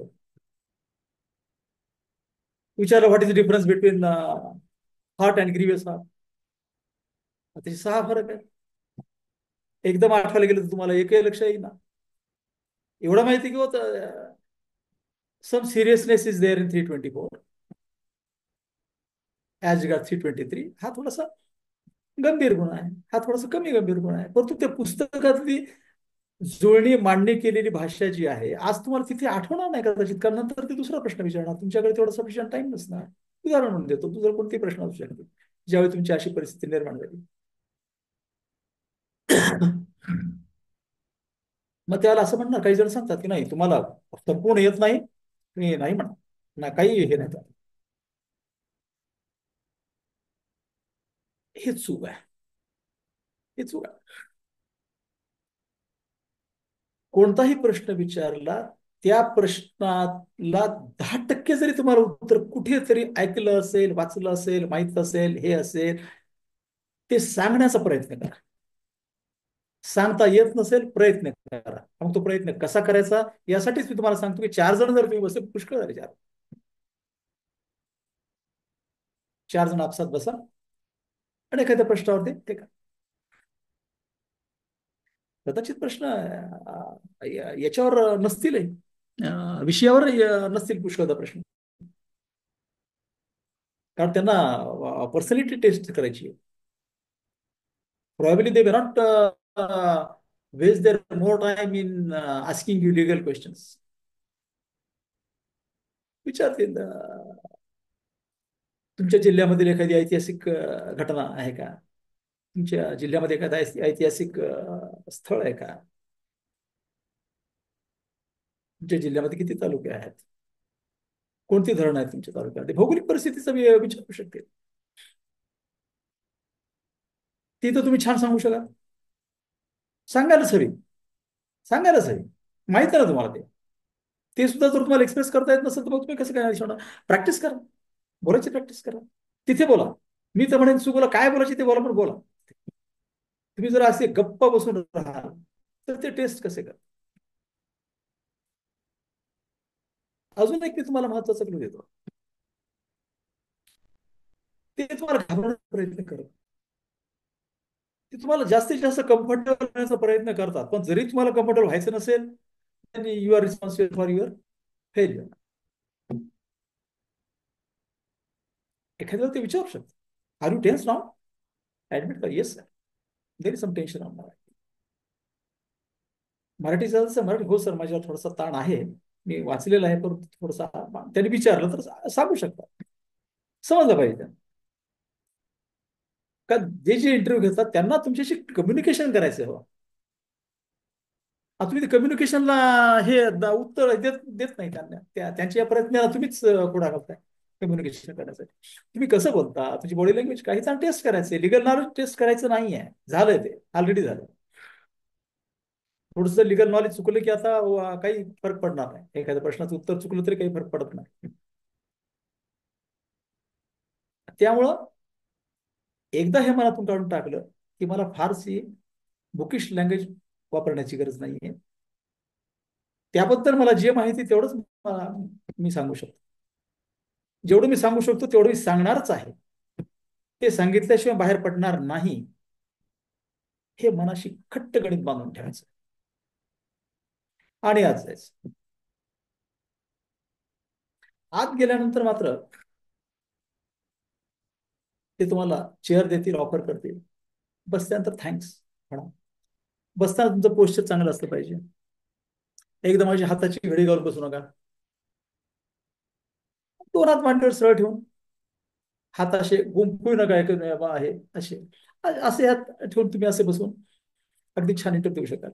विचारलं what is the difference between heart and grievous heart, त्याचे 6 फरक आहे. एकदम आठवायला गेलं तर तुम्हाला एकही लक्ष येईना. एवढं माहिती की some seriousness is there in 324 as regard 323. हा थोडासा गंभीर गुण आहे, हा थोडासा कमी गंभीर गुण आहे. परंतु त्या पुस्तकातली जुळणी मांडणी केलेली भाषा जी आहे, आज तुम्हाला तिथे आठवणार नाही कदाचित, कारण नंतर ते दुसरा प्रश्न विचारणार, तुमच्याकडे तेवढा सफिशियंट टाइम नसणार. उदाहरण म्हणून देतो, तुझं कोणतेही प्रश्न असू शकते ज्यावेळी तुमची अशी परिस्थिती निर्माण झाली. मग त्याला असं म्हणणार, काही जण सांगतात की नाही तुम्हाला संपूर्ण येत नाही, तुम्ही नाही म्हणा ना, काही हे नाही. हे चूक आहे, हे चूक आहे. कोणताही प्रश्न विचारला, त्या प्रश्नाला 10% जरी तुम्हाला उत्तर कुठेतरी ऐकलं असेल, वाचलं असेल, माहित असेल, हे असेल, ते सांगण्याचा प्रयत्न करा. सांगता येत नसेल, प्रयत्न करा. मग तो प्रयत्न कसा करायचा यासाठीच मी तुम्हाला सांगतो की 4 जण जर तुम्ही बसले, पुष्कळ झाले. 4 जण आपसात बसा आणि एखाद्या प्रश्नावरती ते करा. कदाचित प्रश्न याच्यावर नसतील, विषयावर नसतील पुष्कळदा प्रश्न, कारण त्यांना पर्सनॅलिटी टेस्ट करायची आहे. Probably they may not waste their more time in asking you legal questions. विचारतील तुमच्या जिल्ह्यामधील एखादी ऐतिहासिक घटना आहे का, तुमच्या जिल्ह्यामध्ये एखादा ऐतिहासिक स्थळ आहे का, तुमच्या जिल्ह्यामध्ये किती तालुके आहेत, कोणती धरणं आहेत तुमच्या तालुक्यामध्ये, भौगोलिक परिस्थितीचा विचारू शकते. ती तर तुम्ही छान सांगू शकाल, सांगायलाच हवी, सांगायलाच हवी. माहित आहे ना तुम्हाला ते सुद्धा जर तुम्हाला एक्सप्रेस करता येत नसेल तर मग तुम्ही कसं काय शिकवणार? प्रॅक्टिस करा, बोलायची प्रॅक्टिस करा, तिथे बोला. मी तर म्हणेन सुगोला काय बोलायचे ते बोला, पण बोला. तुम्ही जर असे गप्प बसून राहाल तर ते टेस्ट कसे कर. अजून एक मी तुम्हाला महत्वाचा क्लू देतो, ते तुम्हाला घाबरण्याचा प्रयत्न करत, ते तुम्हाला जास्तीत जास्त कम्फर्टेबल करण्याचा प्रयत्न करतात. पण जरी तुम्हाला कम्फर्टेबल व्हायचं नसेल, you are responsible for your failure. एखाद्याला ते विचारू शकतात, are you tense now? Admit कर, yes sir, there is some tension on my. Marathi sir, Marathi हो सर, माझ्यावर थोडासा ताण आहे, मी वाचलेला आहे, परंतु थोडासा, त्यांनी विचारलं तर सांगू शकतात. समजलं पाहिजे त्यांना, का जे इंटरव्ह्यू घेतात त्यांना तुमच्याशी कम्युनिकेशन करायचं हवं. तुम्ही ते कम्युनिकेशनला हे उत्तर देत देत नाही त्यांना, त्यांच्या प्रयत्नाला तुम्हीच पुढे घालताय. कम्युनिकेशन करण्यासाठी. तुम्ही कसं बोलता, तुझी बॉडी लँग्वेज काही टेस्ट करायचंय, लिगल नॉलेज टेस्ट करायचं नाहीये. झालंय ते, ऑलरेडी झालं. थोडंसं लिगल नॉलेज चुकलं की आता काही फरक पडणार नाही. एखाद्या प्रश्नाचं उत्तर चुकलं तरी काही फरक पडत नाही. त्यामुळं एकदा हे मनातून काढून टाकलं की मला फारशी बुकिश लँग्वेज वापरण्याची गरज नाहीये. त्याबद्दल मला जे माहिती तेवढंच मी सांगू शकतो. जेवढं मी सांगू शकतो तेवढं मी सांगणारच आहे. ते सांगितल्याशिवाय बाहेर पडणार नाही. हे मनाशी खट्ट गणित बांधून ठेवायचं आणि आज जायचं. आत गेल्यानंतर मात्र ते तुम्हाला चेअर देतील, ऑफर करतील. बसल्यानंतर थँक्स म्हणा. बसताना तुमचं पोस्चर चांगलं असलं पाहिजे. एकदम माझी हाताची घडी घालून बसू नका. दोन हात मांडीवर सरळ ठेवून, हात असे गुंफू नका आहे असे असे हात ठेवून तुम्ही असे बसून अगदी छान इंटरव्ह्यू देऊ शकाल.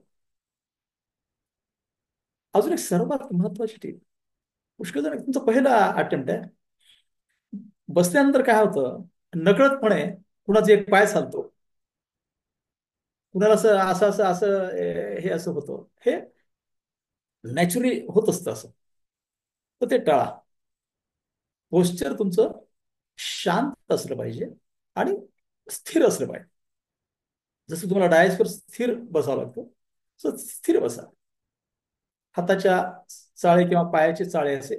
अजून एक सर्वात महत्वाची टीप, पुष्कळ तुमचा पहिला अटेम्प्ट आहे. बसल्यानंतर काय होतं, नकळतपणे कुणाचा एक पाय चालतो, कुणाला असं असं असं असं हे असं होतं. हे नॅचरली होत असतं असं. तर ते टाळा. पोस्चर तुमचं शांत असलं पाहिजे आणि स्थिर असलं पाहिजे. जसं तुम्हाला डायसवर स्थिर बसावं लागतं तसं स्थिर बसा. हाताच्या चाळे किंवा पायाचे चाळे असे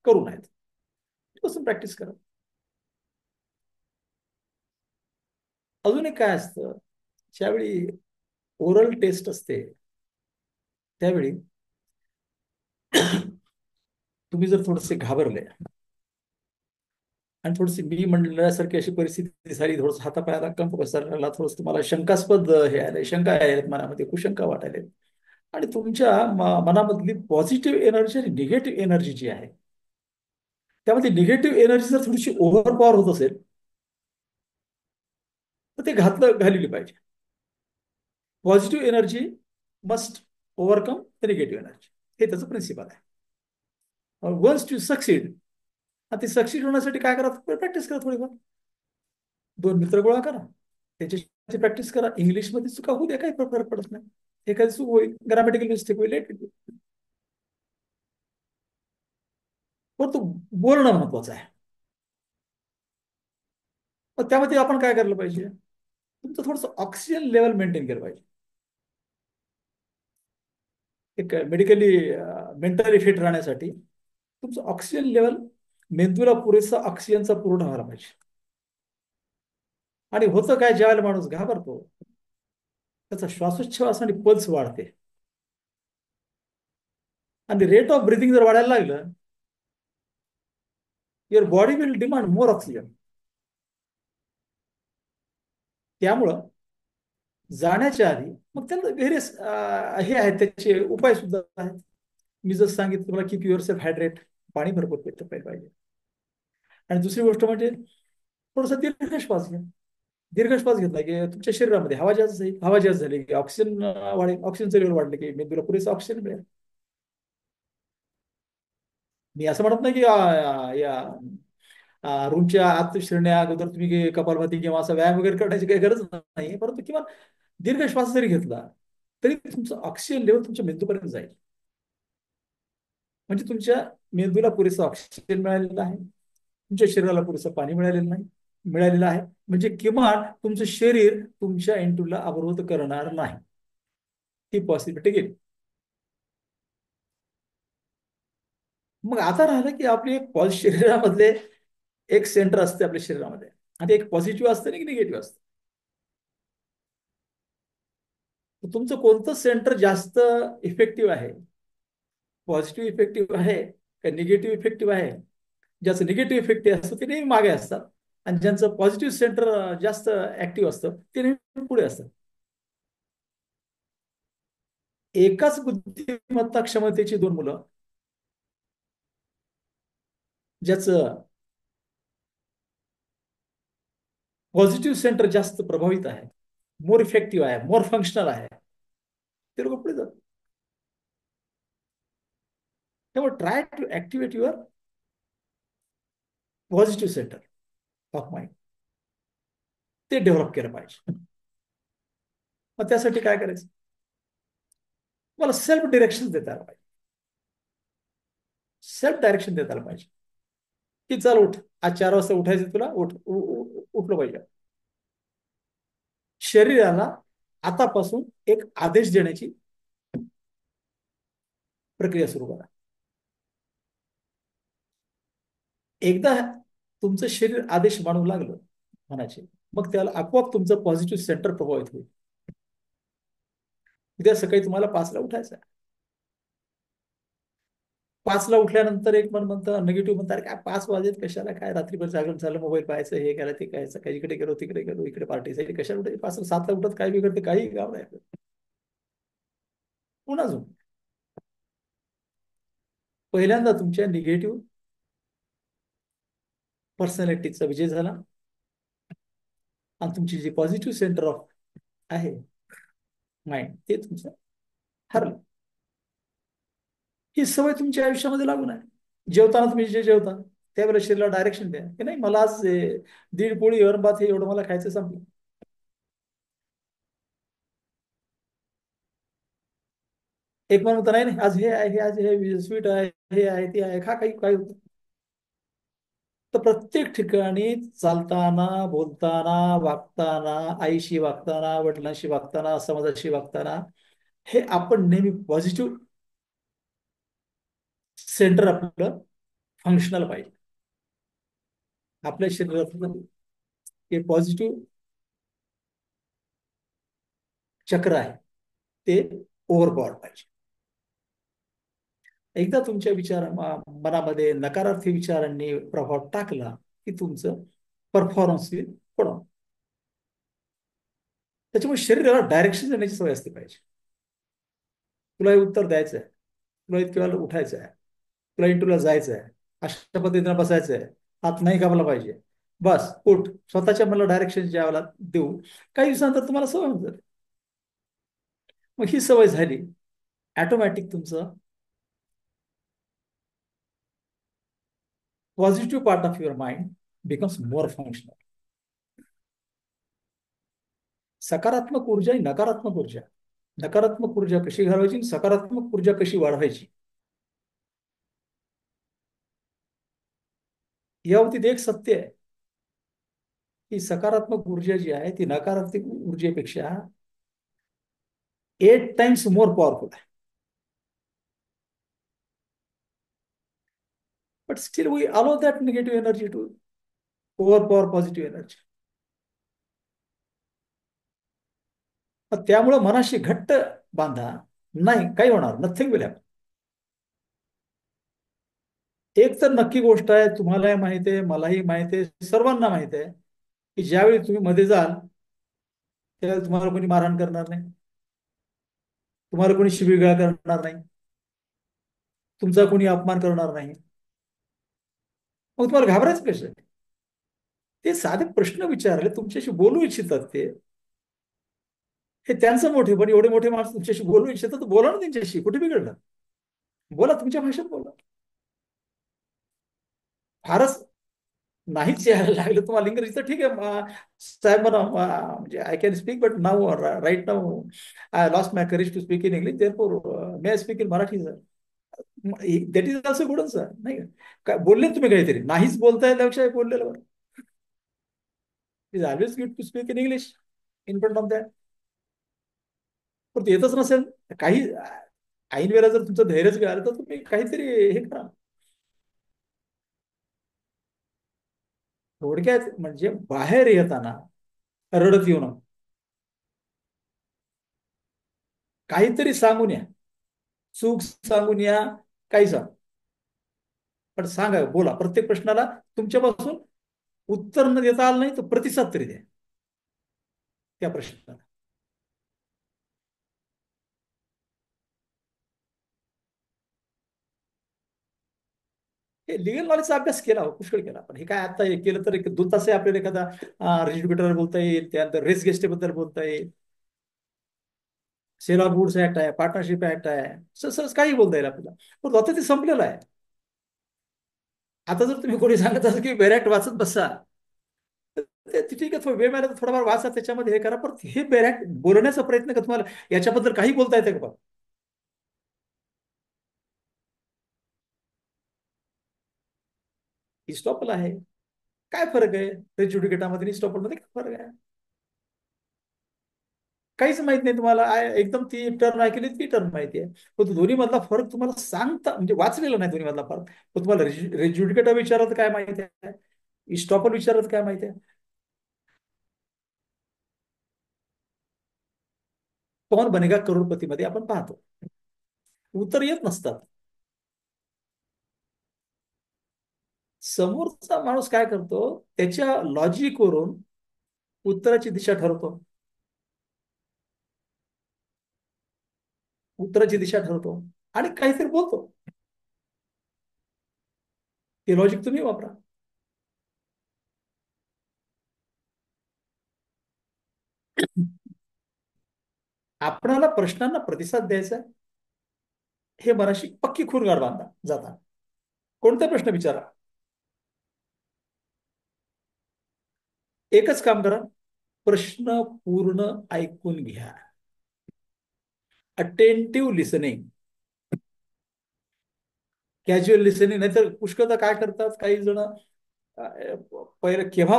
करू नयेत. बसून प्रॅक्टिस करा. अजून एक काय असतं, ज्यावेळी ओरल टेस्ट असते त्यावेळी तुम्ही जर थोडेसे घाबरले आणि थोडीशी मी म्हणल्यासारखी अशी परिस्थिती झाली, थोडस हातापायाला कंप बसायला, थोडस तुम्हाला शंकास्पद हे आले, शंका आहेत मनामध्ये, कुशंका वाटायला, आणि तुमच्या मनामधली पॉझिटिव्ह एनर्जी आणि निगेटिव्ह एनर्जी जी आहे, त्यामध्ये निगेटिव्ह एनर्जी जर थोडीशी ओव्हर पॉवर होत असेल तर ते घालली पाहिजे. Positive energy must overcome the negative energy, हे त्याचं प्रिन्सिपल आहे. वन्स टू सक्सीड, ते सक्सीड होण्यासाठी काय करा, प्रॅक्टिस करा. थोडीफार दोन मित्र गोळा करा, त्याची प्रॅक्टिस करा. इंग्लिशमध्ये चुका होऊ द्या, काही फरक पडत नाही. एखादी चूक होईल, ग्रामॅटिकल मिस्टेक होईल, परंतु बोलणं महत्वाचं आहे. मग त्यामध्ये आपण काय करायला पाहिजे, तुमचं थोडंसं ऑक्सिजन लेवल मेंटेन केलं पाहिजे. एक मेडिकली मेंटली फिट राहण्यासाठी तुमचं ऑक्सिजन लेवल, मेंदूला पुरेसा ऑक्सिजनचा पुरवठा व्हायला पाहिजे. आणि होतं काय, ज्यावेळेला माणूस घाबरतो त्याचा श्वासोच्छ्वास आणि पल्स वाढते, आणि रेट ऑफ ब्रिथिंग जर वाढायला लागलं, your body will demand more oxygen. त्यामुळं जाण्याच्या आधी मग त्याला व्हेरियस हे आहेत, त्याचे उपाय सुद्धा आहेत. मी जसं सांगितलं तुम्हाला, कीप युअर सेल्फ हायड्रेट, पाणी भरपूर पिलं पाहिजे. आणि दुसरी गोष्ट म्हणजे थोडासा दीर्घ श्वास घ्या. दीर्घ श्वास घेतला की तुमच्या शरीरामध्ये हवा जास्त जाईल, हवा जास्त झाली की ऑक्सिजन वाढेल, ऑक्सिजनचं लेवल वाढलं की मेंदूला पुरेसा ऑक्सिजन मिळेल. मी असं म्हणत नाही की या रूमच्या आत शिरण्या अगोदर तुम्ही कपालभाती किंवा असा व्यायाम वगैरे करण्याची काही गरज नाही, परंतु किंवा दीर्घ श्वास जरी घेतला तरी तुमचं ऑक्सिजन लेवल तुमच्या मेंदूपर्यंत जाईल. म्हणजे तुमच्या मेंदूला पुरेसा ऑक्सिजन मिळालेला आहे, तुमच्या शरीराला पुरेसं पाणी मिळालेलं आहे. म्हणजे किमान तुमचं शरीर तुमच्या एंटूला अवरोध करणार नाही, ही पॉसिबिलिटी गेली. मग आता राहिलं की आपली एक शरीरामधले एक सेंटर असते आपल्या शरीरामध्ये, आणि एक पॉझिटिव्ह असतं आणि एक निगेटिव्ह असतं. तुमचं कोणतं सेंटर जास्त इफेक्टिव्ह आहे, पॉझिटिव्ह इफेक्टिव्ह आहे का निगेटिव्ह इफेक्टिव्ह आहे? ज्याचं निगेटिव्ह इफेक्टिव्ह असतं ते नेहमी मागे असतात, आणि ज्यांचं पॉझिटिव्ह सेंटर जास्त ऍक्टिव्ह असतं ते नेहमी पुढे असतं. एकाच बुद्धिमत्ता क्षमतेची दोन मुलं, ज्याचं पॉझिटिव्ह सेंटर जास्त प्रभावित आहे, मोर इफेक्टिव्ह आहे, मोर फंक्शनल आहे, ते लोक पुढे जातात. त्यामुळे try to activate your positive centre of mind ते डेव्हलप केलं पाहिजे. मग त्यासाठी काय करायचं? मला सेल्फ डिरेक्शन देता आलं पाहिजे. सेल्फ डायरेक्शन देता आलं पाहिजे की चल उठ, आज 4 वाजता उठायचं तुला, उठलं पाहिजे. शरीराला आतापासून एक आदेश देण्याची प्रक्रिया सुरू करा. एकदा तुमचं शरीर आदेश मानू लागलं मनाचे, मग त्याला आपोआप तुमचं पॉझिटिव्ह सेंटर प्रभावित होईल. उद्या सकाळी तुम्हाला 5ला उठायचं आहे. 5ला उठल्यानंतर एक मन म्हणतं, निगेटिव्ह म्हणतात, काय 5 वाजेत कशाला, काय रात्रीभर जागरण झालं, मोबाईल पाहायचं, हे करायचं ते करायचं, काही इकडे गेलो तिकडे गेलो, इकडे पार्टीसाठी कशाला उठायचं, 5-7ला उठत काय बिघडते, काही गाव नाही. पुन्हा अजून पहिल्यांदा तुमच्या निगेटिव्ह पर्सनॅलिटीचा विजय झाला आणि तुमची जी पॉझिटिव्ह सेंटर ऑफ आहे माइंड ते तुमचं हरलं. ही सवय तुमच्या आयुष्यामध्ये लागून आहे. जेवताना तुम्ही जे जेवता त्यावेळेला शरीराला डायरेक्शन द्या की नाही, मला आज 1.5 पोळी वरण भात हे एवढं मला खायचं संपलं. एक म्हणून नाही नाही, आज हे आहे, हे आज हे स्वीट आहे, हे आहे, ते आहे, खा, काही काय होतं. तर प्रत्येक ठिकाणी चालताना, बोलताना, वागताना, आईशी वागताना, वडिलांशी वागताना, समाजाशी वागताना हे आपण नेहमी पॉझिटिव्ह सेंटर आपलं फंक्शनल पाहिजे. आपल्या शरीरातलं हे पॉझिटिव्ह चक्र आहे ते ओव्हरपॉवर पाहिजे. एकदा तुमच्या मनामध्ये नकारार्थी विचारांनी प्रभाव टाकला की तुमचं परफॉर्मन्स पडून, त्याच्यामुळे शरीराला डायरेक्शन देण्याची सवय असते पाहिजे. तुला हे उत्तर द्यायचं आहे, तुला इतक्या वेळेला उठायचं आहे, तुला इंटरव्ह्यूला जायचं आहे, अशा पद्धतीने बसायचं आहे, हात नाही कापला पाहिजे, बस उठ. स्वतःच्या मला डायरेक्शन ज्या वेळेला देऊ, काही दिवसानंतर तुम्हाला सवय होऊन जाते. मग ही सवय झाली, ऑटोमॅटिक तुमचं positive part of your mind becomes more functional. सकारात्मक ऊर्जा आणि नकारात्मक ऊर्जा, नकारात्मक ऊर्जा कशी घालवायची, सकारात्मक ऊर्जा कशी वाढवायची, यावरती एक सत्य आहे की सकारात्मक ऊर्जा जी आहे ती नकारात्मक ऊर्जेपेक्षा 8 टाइम्स मोर पॉवरफुल आहे. But still we allow that negative energy to overpower positive energy. त्यामुळे मनाशी घट्ट बांधा, नाही काही होणार, नथिंग विल हॅपन. एक तर नक्की गोष्ट आहे, तुम्हालाही माहिती आहे, मलाही माहिती आहे, सर्वांना माहिती आहे की ज्यावेळी तुम्ही मध्ये जाल त्यावेळेला तुम्हाला कोणी मारहाण करणार नाही, तुम्हाला कोणी शिवीगाळ करणार नाही, तुमचा कोणी अपमान करणार नाही. मग तुम्हाला घाबरायचं कसं? ते साधे प्रश्न विचारले, तुमच्याशी बोलू इच्छितात ते, हे त्यांचं मोठे, पण एवढे मोठे माणसं तुमच्याशी बोलू इच्छितात तर बोला ना त्यांच्याशी, कुठे बिघडलं, बोला तुमच्या भाषेत बोला. फारच नाहीच यायला लागलं तुम्हाला इंग्रजी तर ठीक आहे साहेब, मला म्हणजे I can speak but now right now I lost my courage to speak in English, therefore may I speak in Marathi sir. That is also good sir. नाही काय बोलले तुम्ही, काहीतरी नाहीच बोलताय त्यापेक्षा बोललेलं बरं. Is always good to speak in English in front of that. पण ते येतच नसेल काही ऐन वेळेला जर तुमचं धैर्यच मिळालं तर तुम्ही काहीतरी हे करा. थोडक्यात म्हणजे बाहेर येताना रडत येऊ नका, काहीतरी सांगून या, चूक सांगून या, काही सांग, पण सांगा, बोला. प्रत्येक प्रश्नाला तुमच्यापासून उत्तर न देता आलं नाही तर प्रतिसाद तरी द्या त्या प्रश्नाला. हे लिगल नॉलेजचा अभ्यास केला हो, पुष्कळ केला, पण हे काय आता हे केलं तर 2 तास आपल्याला एखादा रेजिस्ट्रेटर बोलता येईल, त्यानंतर रेस गेस्टेबद्दल बोलता येईल, सेल ऑफ गुड्स ऍक्ट आहे, पार्टनरशिप ऍक्ट आहे, सहज काही बोलता येईल आपल्याला. पण आता ते संपलेलं आहे. आता जर तुम्ही कोणी सांगत असाल की बॅरेक्ट वाचत बसा, तर ठीक आहे, वेळ मिळाला तर थोडाफार वाचा, त्याच्यामध्ये हे करा, पण हे बॅरेक्ट बोलण्याचा प्रयत्न का तुम्हाला याच्याबद्दल काही बोलता येतं का? इस्टॉपल आहे. काय फरक आहे रेज्युडिकेटामध्ये आणि इस्टॉपलमध्ये? काय फरक आहे? काहीच माहित नाही तुम्हाला. एकदम ती टर्म ऐकली, ती टर्म माहिती आहे, पण दोन्ही मधला फरक तुम्हाला सांगता म्हणजे वाचलेला नाही दोन्ही मधला फरक. पण तुम्हाला रेज्युडिकेटा विचारत काय माहिती आहे, इस्टॉपल विचारत काय माहिती आहे? कौन बनेगा करोडपती मध्ये आपण पाहतो, उत्तर येत नसतात. समोरचा माणूस काय करतो, त्याच्या लॉजिक वरून उत्तराची दिशा ठरवतो. उत्तराची दिशा ठरवतो आणि काहीतरी बोलतो. ते लॉजिक तुम्ही वापरा. आपणाला प्रश्नांना प्रतिसाद द्यायचा आहे, हे मनाशी पक्की खून गाठ बांधा जाता. कोणता प्रश्न विचारा, एकच काम करा, प्रश्न पूर्ण ऐकून घ्या. Attentive listening, casual listening. नाहीतर पुष्कळदा काय करतात काही जण, पहिलं केव्हा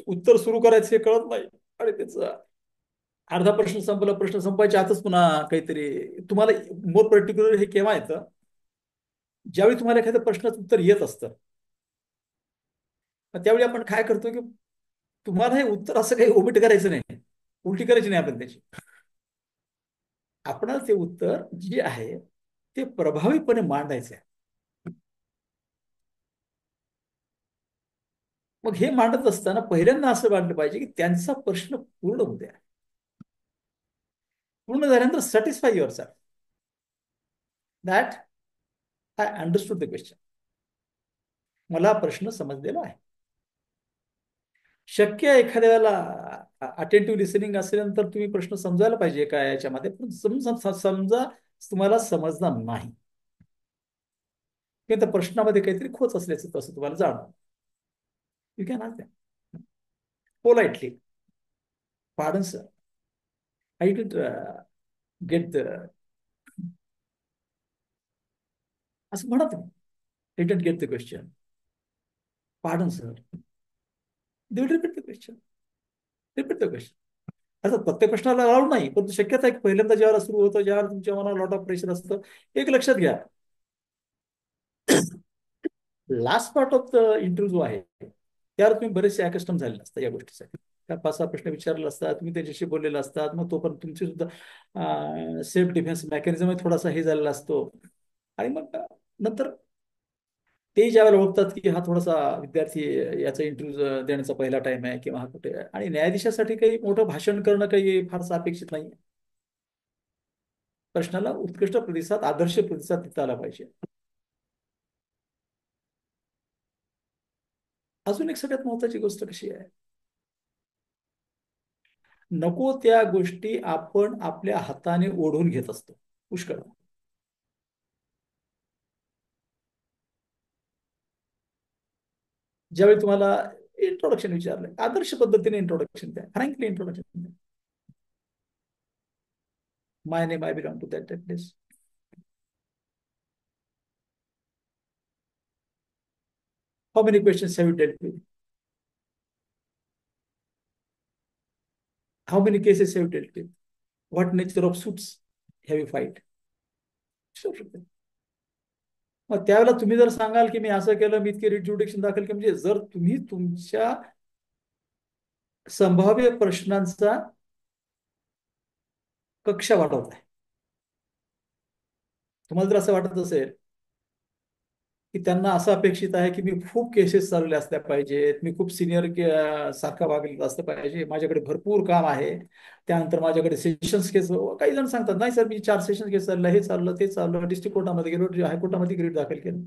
उत्तर सुरू करायचं हे कळत नाही, आणि त्याचं अर्धा प्रश्न संपला, प्रश्न संपायच्या आतच पुन्हा काहीतरी. तुम्हाला मोर पर्टिक्युलर हे केव्हा येतं, ज्यावेळी तुम्हाला एखाद्या प्रश्नाचं उत्तर येत असतं, त्यावेळी आपण काय करतो की तुम्हाला हे उत्तर असं काही ओमिट करायचं नाही, उलटी करायची नाही आपण त्याची. आपणाला ते उत्तर जे आहे ते प्रभावीपणे मांडायचं आहे. मग हे मांडत असताना पहिल्यांदा असं मांडलं पाहिजे की त्यांचा प्रश्न पूर्ण होऊ द्या. पूर्ण झाल्यानंतर satisfy your self that I understood the question, मला प्रश्न समजलेला आहे. शक्य आहे एखाद्या वेळेला अटेंटिव्ह लिसनिंग असेल तुम्ही प्रश्न समजायला पाहिजे काय याच्यामध्ये, पण समजा तुम्हाला समजणार नाही किंवा त्या प्रश्नामध्ये काहीतरी खोच असल्याचं तसं तुम्हाला जाणवं, you can ask them politely, pardon sir, I did get the, असं म्हणा तुम्ही, I did get the question, pardon sir, they will repeat the question, repeat the question. अर्थात प्रत्येक प्रश्नाला अलाउड नाही, पण शक्यता आहे की पहिल्यांदा ज्यावेळेला सुरू होतं, ज्यावेळेला तुमच्या मनाला लॉट ऑफ प्रेशर असतं, एक लक्षात घ्या, last part of the interview जो आहे त्यावर तुम्ही बरेचसे अकस्टम झालेले असतात या गोष्टीसाठी. त्या 5-6 प्रश्न विचारलेले असतात, तुम्ही त्याच्याशी बोललेले असतात, मग तो पण तुमची सुद्धा सेल्फ डिफेन्स मेकॅनिझम थोडासा हे झालेला असतो. आणि मग नंतर ते ज्यावेळेला ओळखतात की हा थोडासा विद्यार्थी, याचा इंटरव्ह्यू देण्याचा पहिला टाइम आहे किंवा हा कुठे आहे, आणि न्यायाधीशासाठी काही मोठं भाषण करणं काही फारसं अपेक्षित नाही. प्रश्नाला उत्कृष्ट प्रतिसाद, आदर्श प्रतिसाद देता आला पाहिजे. अजून एक सगळ्यात महत्वाची गोष्ट कशी आहे, नको त्या गोष्टी आपण आपल्या हाताने ओढून घेत असतो पुष्कळ. ज्यावेळी तुम्हाला इंट्रोडक्शन विचारलंय, आदर्श पद्धतीने इंट्रोडक्शन द्या, फ्रँकली इंट्रोडक्शन द्या. My name, I belong to that place. How many questions have you dealt with, how many cases have you dealt with, what nature of suits have you fight. मग त्यावेळेला तुम्ही जर सांगाल की मी असं केलं, मी इतके रिट दाखल केलं, म्हणजे जर तुम्ही तुमच्या संभाव्य प्रश्नांचा कक्षा वाढवताय, तुम्हाला जर असं वाटत असेल की त्यांना असं अपेक्षित आहे की मी खूप केसेस चालवल्या असल्या पाहिजेत, मी खूप सिनियर सारखा वागलेलं असलं पाहिजे, माझ्याकडे भरपूर काम आहे, त्यानंतर माझ्याकडे सेशन्स केस, काही जण सांगतात नाही सर मी 4 सेशन केस चाललं, हे चाललं ते चाललं, डिस्ट्रिक्ट कोर्टामध्ये गेलो, हायकोर्टामध्ये ग्रीट दाखल केलं.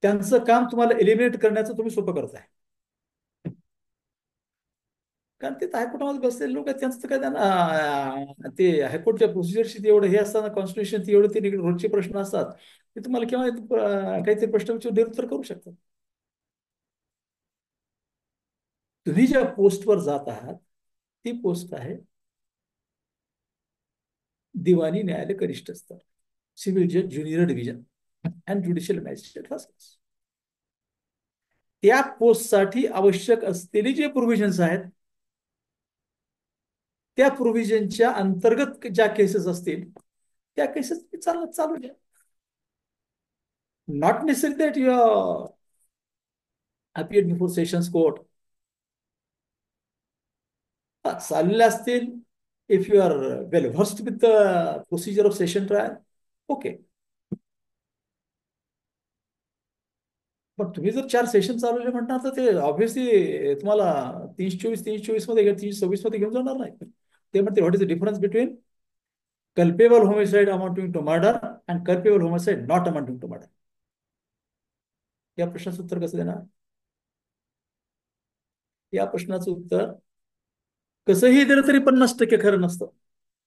त्यांचं काम तुम्हाला एलिमिनेट करण्याचं तुम्ही सोपं करताय, कारण ते हायकोर्टामध्ये बसलेले लोक आहेत, त्यांचं काय त्यांना ते हायकोर्टच्या प्रोसिजरशी एवढं हे असताना, कॉन्स्टिट्युशन एवढं ते रोजचे प्रश्न असतात, ते तुम्हाला केव्हा काहीतरी प्रश्न विचारून निरुत्तर करू शकतात. तुम्ही ज्या पोस्टवर जात आहात ती पोस्ट आहे दिवाणी न्यायालय कनिष्ठ स्तर, सिव्हिल जज junior division and judicial magistrate first class. त्या पोस्टसाठी आवश्यक असलेली जे प्रोव्हिजन्स आहेत त्या प्रोव्हिजनच्या अंतर्गत ज्या केसेस असतील त्या केसेस चालू द्या. Not necessary that you appeared before sessions court. चाललेले असतील, if you are well versed with the procedure of session trial, okay. पण तुम्ही जर 4 सेशन चालवले म्हणणार तर ते ऑब्व्हियसली तुम्हाला 324 मध्ये 326 मध्ये घेऊन जाणार नाही. ते म्हणते what is the difference between culpable homicide amounting to murder and culpable homicide not amounting to murder. या प्रश्नाचं उत्तर कसं देणार? या प्रश्नाचं उत्तर कसंही दिलं तरी 50% खरं नसतं,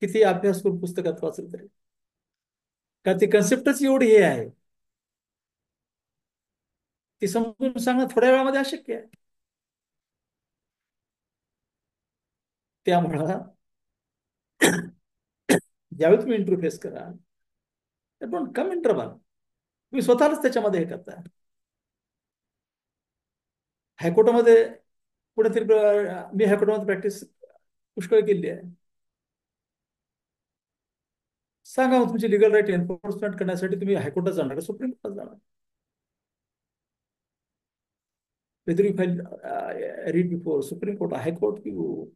किती अभ्यास करून पुस्तकात वाचलं तरी. कारण ती कन्सेप्टच एवढी हे आहे, ती समजून सांगणं थोड्या वेळामध्ये अशक्य आहे. त्यामुळं ज्यावेळी तुम्ही इंटरव्ह्यू फेस करा, पण कम इंटरव्हल तुम्ही स्वतःलाच त्याच्यामध्ये हे करता. हायकोर्टामध्ये कुठेतरी मी हायकोर्टामध्ये प्रॅक्टिस पुष्कळ केली आहे. सांगा मग तुमची लिगल राईट एन्फोर्समेंट करण्यासाठी तुम्ही हायकोर्टात जाणार का सुप्रीम कोर्टात जाणार? whether you file read before Supreme Court or High Court to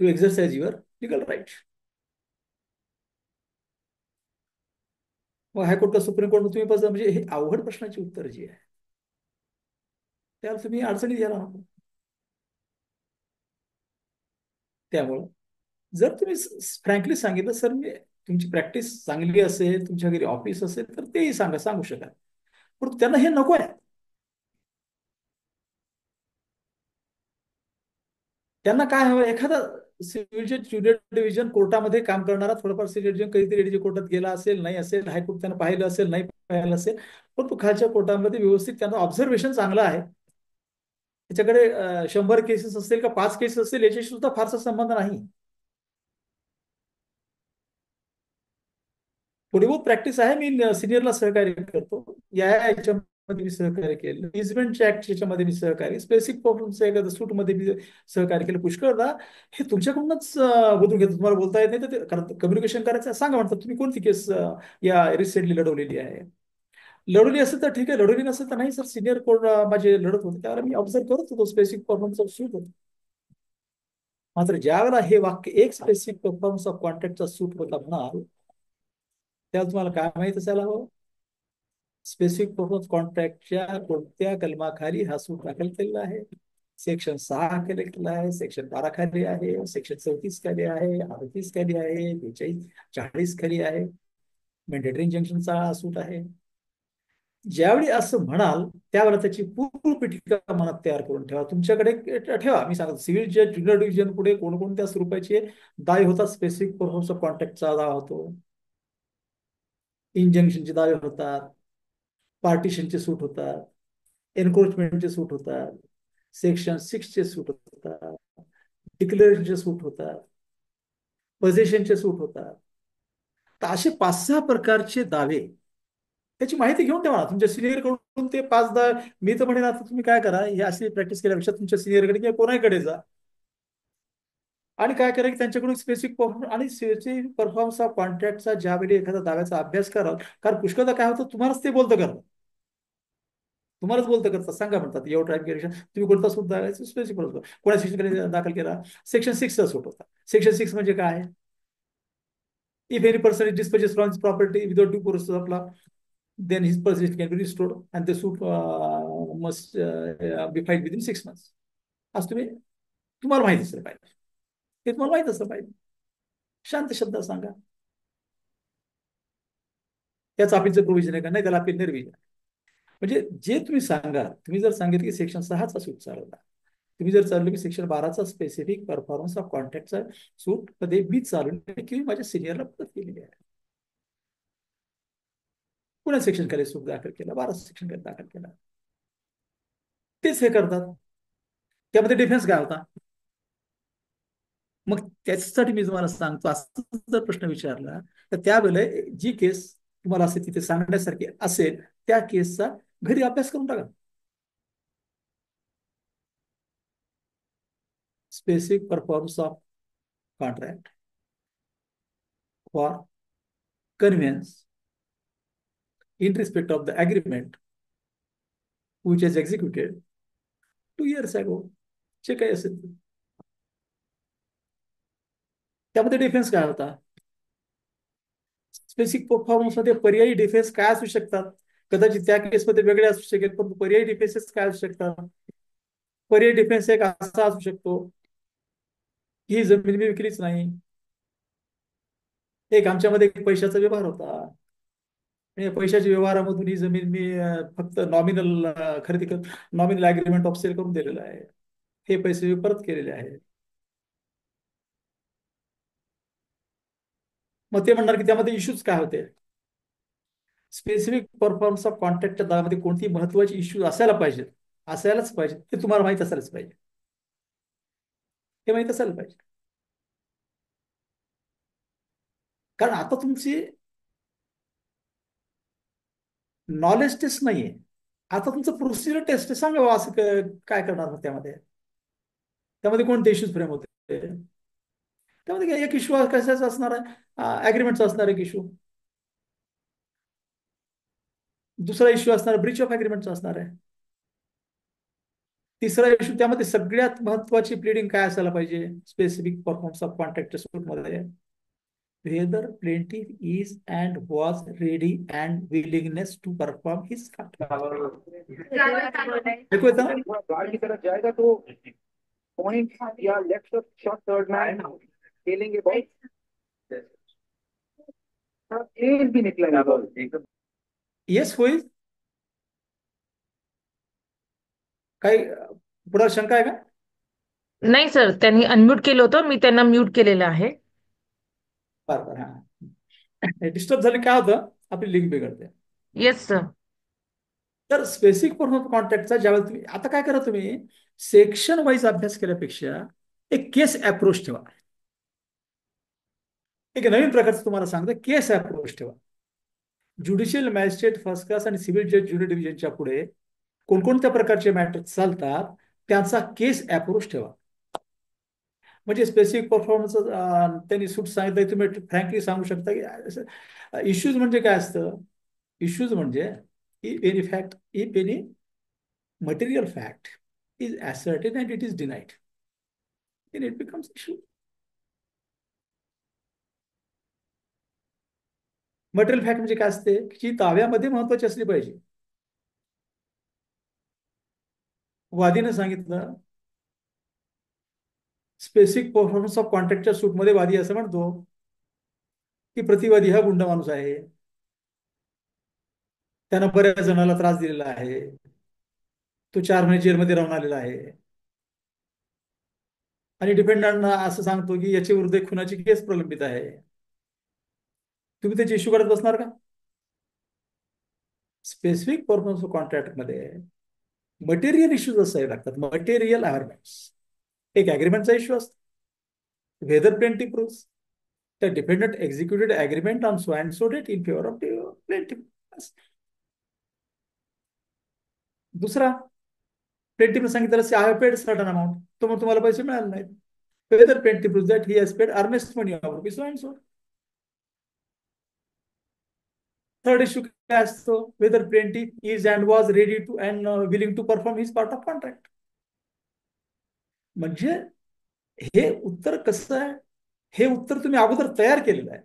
exercise your legal right. मग हायकोर्ट का सुप्रीम कोर्ट तुम्ही पाहिजे म्हणजे हे अवघड प्रश्नाची उत्तर जी आहे त्याला तुम्ही अडचणी द्यायला नको. त्यामुळं जर तुम्ही फ्रँकली सांगितलं सर मी तुमची प्रॅक्टिस चांगली असेल, तुमच्या घरी ऑफिस असेल तर तेही सांगू शकाल, पण त्यांना हे नको आहे. त्यांना काय हवं, एखादा सिव्हिल जज ज्युनियर डिव्हिजन कोर्टामध्ये काम करणारा थोडंफार सिव्हिल जज कधीतरी एडीजे कोर्टात गेला असेल, नाही असेल, हायकोर्ट त्यांना पाहिलं असेल, नाही पाहिलं असेल, पण तो खालच्या कोर्टामध्ये व्यवस्थित त्यांना ऑब्झर्वेशन चांगलं आहे, त्याच्याकडे 100 केसेस असतील का 5 केसेस असतील याच्याशी सुद्धा फारसा संबंध नाही. थोडी बहुत प्रॅक्टिस आहे, मी सिनियरला सहकार्य करतो, याच्यामध्ये मी सहकार्य केलं, इजमेंट ऍक्ट याच्यामध्ये मी सहकार्य, स्पेसिफिक प्रॉब्लेमच्या एखाद्या सूटमध्ये मी सहकार्य केलं पुष्कळदा. हे तुमच्याकडूनच बोलून घेतो. तुम्हाला बोलता येत नाही तर कम्युनिकेशन करायचं सांगा, म्हणतात तुम्ही कोणती केस या रिसेंटली लढवलेली आहे. लढवली असेल तर ठीक आहे, लढवली नसेल तर नाही सर, सिनियर कोर्ट माझे लढत होते त्यावेळेला मी ऑब्झर्व करत होतो स्पेसिफिक प्रॉब्लेमचा सूट होतो. मात्र ज्या वेळेला हे वाक्य एक स्पेसिफिक परफॉर्मन्स ऑफ कॉन्ट्रॅक्टचा सूट होता म्हणाल त्याला तुम्हाला काय माहित असायला हवं, स्पेसिफिक परफॉर्मन्स कॉन्ट्रॅक्टच्या कोणत्या कलमाखाली हा सूट दाखल केलेला आहे. सेक्शन 6 केलेला आहे, सेक्शन 12 खाली आहे, सेक्शन 34 खाली आहे, 38 खाली आहे, 43 40 खाली आहे, मॅन्डेटरी इंजंक्शनचा सूट आहे. ज्यावेळी असं म्हणाल त्यावेळेला त्याची पूर्ण पीठिका मनात तयार करून ठेवा, तुमच्याकडे ठेवा. मी सांगतो सिव्हिल जज ज्युनियर डिव्हिजन पुढे कोणकोणत्या स्वरूपाचे दावे होतात. स्पेसिफिक परफॉर्मन्स ऑफ कॉन्ट्रॅक्टचा दावा होतो, इंजंक्शनचे दावे होतात, पार्टिशनचे सूट होतात, एन्क्रोचमेंटचे सूट होतात, सेक्शन 6चे सूट होतात, डिक्लेरेशनचे सूट होतात, पोझेशनचे सूट होतात. तर असे 5-6 प्रकारचे दावे त्याची माहिती घेऊन ठेवा तुमच्या सिनियर कडून. ते 5-10 मी तर म्हणेन आता तुम्ही काय करा, हे अशी प्रॅक्टिस केल्यापेक्षा तुमच्या सिनियरकडे किंवा कोणाकडे जा आणि काय करा की त्यांच्याकडून स्पेसिफिक परफॉर्मन्स आणि स्पेसिफिक परफॉर्मन्स ऑफ कॉन्ट्रॅक्टचा ज्यावेळी एखाद्या दाव्याचा अभ्यास कराल, कारण पुष्कळदा काय होतं तुम्हालाच ते बोलतं करतात, तुम्हालाच बोलतं करतात. सांगा म्हणतात एवढं टाइम केल्यापेक्षा तुम्ही कोणता सूट दाखवायचं स्पेसिफिक कोणा सेक्शन दाखल केला, सेक्शन 6चा सूट होता. सेक्शन 6 म्हणजे काय, if any person is dispossess from property without due process of law then his possession can be restored and the suit must be filed within 6 months. आज तुम्हाला माहित असलं पाहिजे, हे तुम्हाला माहित असलं पाहिजे. शांत शब्दात सांगा त्याचं अपीलचं प्रोव्हिजन आहे का, नाही त्याला अपील निर्विजन. म्हणजे जे तुम्ही सांगा, तुम्ही जर सांगितलं की सेक्शन 6चा सूट चालवला, तुम्ही जर चाललो की सेक्शन 12चा स्पेसिफिक परफॉर्मन्स ऑफ कॉन्ट्रॅक्टचा सूट मध्ये मी चालवली किंवा माझ्या सिनियरला मदत केलेली आहे, पुणे सेक्शन खाली सूट दाखल केला, 12 सेक्शन खाली दाखल केला. तेच हे करतात. त्यामध्ये डिफेन्स काय होता? मग त्याच्यासाठी मी तुम्हाला सांगतो, असं जर प्रश्न विचारला तर त्यावेळेला जी केस तुम्हाला असे तिथे सांगण्यासारखी असेल त्या केसचा घरी अभ्यास करून टाका. Specific performance of contract for convince in respect of the agreement which is executed 2 years ago. जे काही असेल ते. त्यामध्ये डिफेन्स काय होता? स्पेसिफिक परफॉर्मन्स मध्ये पर्यायी डिफेन्स काय असू शकतात? कदाचित त्या केसमध्ये वेगळे असू शकेल, पण पर्यायी डिफेन्सेस काय असू शकतात? पर्यायी डिफेन्स एक असा असू शकतो की ही जमीन मी विकलीच नाही. एक आमच्यामध्ये एक पैशाचा व्यवहार होता आणि पैशाच्या व्यवहारामधून ही जमीन मी फक्त नॉमिनल खरेदी कर, नॉमिनल अग्रीमेंट ऑफ सेल करून दिलेलं आहे. हे पैसे मी परत केलेले आहेत. मग ते म्हणणार की त्यामध्ये इश्यूज काय होते? स्पेसिफिक परफॉर्मन्स ऑफ कॉन्ट्रॅक्टच्या दाव्यामध्ये कोणती महत्वाची इश्यू असायला पाहिजेत, असायलाच पाहिजे, ते तुम्हाला माहित असायलाच पाहिजे. हे माहित असायला पाहिजे. कारण आता तुमची नॉलेज टेस्ट नाहीये, आता तुमचं प्रोसिजर टेस्ट आहे. सांगा असं काय करणार मग त्यामध्ये? त्यामध्ये कोणते इश्यूज फ्रेम होते? त्यामध्ये एक इश्यू कशाचा असणार आहे? अग्रीमेंटचा असणार एक इश्यू. दुसरा इश्यू असणार ब्रीच ऑफ अग्रीमेंटचा असणार आहे. तिसरा इश्यू त्यामध्ये सगळ्यात महत्वाची प्लीडिंग काय असायला पाहिजे स्पेसिफिक परफॉर्मन्स ऑफ कॉन्ट्रॅक्टच्या सूटमध्ये? whether plaintiff is and was ready and willingness to perform his contract. देखो इतना गार्ड की तरफ जाएगा तो पॉइंट या लेफ्ट शॉट थर्ड मैन खेलेंगे बहुत तेज भी निकलेगा बॉल एकदम. येस होईल. काही पुढे शंका आहे का? नाही सर, त्यांनी अनम्यूट केलं होतं, मी त्यांना म्यूट केलेलं आहे. बरोबर. हा, डिस्टर्ब झाले काय होतं, आपली लिंक बिघडते. Yes sir. तर स्पेसिफिक परफॉर्मन्स कॉन्ट्रॅक्टचा ज्यावेळेला तुम्ही आता काय करा, तुम्ही सेक्शन वाईज अभ्यास केल्यापेक्षा एक केस अप्रोच ठेवा. एक नवीन प्रकारचं तुम्हाला सांगतो, केस अप्रोच ठेवा. ज्युडिशियल मॅजिस्ट्रेट फर्स्ट क्लास आणि सिव्हिल जज ज्युरी डिव्हिजनच्या पुढे कोणकोणत्या प्रकारचे मॅटर चालतात त्यांचा केस अप्रोच ठेवा. म्हणजे स्पेसिफिक परफॉर्मन्स त्यांनी सूट सांगितलं, तुम्ही फ्रँकली सांगू शकता की इश्यूज म्हणजे काय असतं? इश्यूज म्हणजे if any fact, if any material fact is asserted and it is denied, then it becomes issue. Material fact म्हणजे काय असते? जी दाव्यामध्ये महत्वाची असली पाहिजे. वादीने सांगितलं स्पेसिफिक परफॉर्मन्स ऑफ कॉन्ट्रॅक्टच्या सूटमध्ये वादी असं म्हणतो की प्रतिवादी हा गुंड माणूस आहे, त्यानं बऱ्याच जणांना त्रास दिलेला आहे, तो 4 महिने जेलमध्ये राहून आलेला आहे, आणि डिफेंडंट असं सांगतो की याच्या विरुद्ध एक खुनाची केस प्रलंबित आहे. तुम्ही त्याची इश्यू करत बसणार का? स्पेसिफिक परफॉर्मन्स ऑफ कॉन्ट्रॅक्ट मध्ये मटेरियल इश्यूज असावे लागतात. Material awareness. एक अग्रीमेंटचा इश्यू असतो, whether plaintiff proves the defendant executed agreement on so and so date in favour of plaintiff. दुसरा, प्लेंटिफने सांगितलं I have paid certain amount, तो मग तुम्हाला पैसे मिळाले नाहीत. Whether plaintiff proves that he has paid earnest money of rupees so and so. Third issue काय असतो? Whether plaintiff is and was ready to and willing to perform his part of contract. म्हणजे हे उत्तर कसं आहे? हे उत्तर तुम्ही अगोदर तयार केलेलं आहे.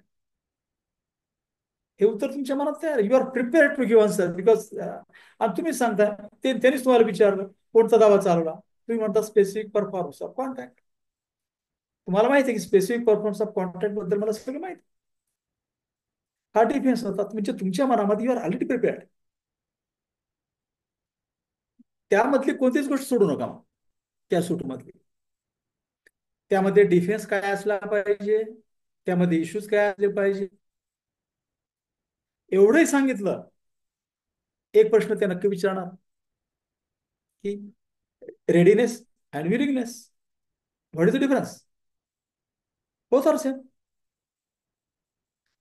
हे उत्तर तुमच्या मनात तयार, you are prepared to give answer because. आणि तुम्ही सांगता त्यांनीच तुम्हाला विचारलं कोणता दावा चालवला, तुम्ही म्हणता स्पेसिफिक परफॉर्मन्स ऑफ कॉन्ट्रॅक्ट. तुम्हाला माहिती आहे की स्पेसिफिक परफॉर्मन्स ऑफ कॉन्ट्रॅक्ट बद्दल मला सगळं माहिती. हा डिफेन्स होता, म्हणजे तुमच्या मनामध्ये यू आर ऑलरेडी प्रिपेअर्ड. त्यामधली कोणतीच गोष्ट सोडू नका मग त्या सूटमधली. त्यामध्ये डिफेन्स काय असला पाहिजे, त्यामध्ये इश्यूज काय असले पाहिजे, एवढंही सांगितलं एक प्रश्न ते नक्की विचारणार की readiness and willingness, what is the difference? Both are same,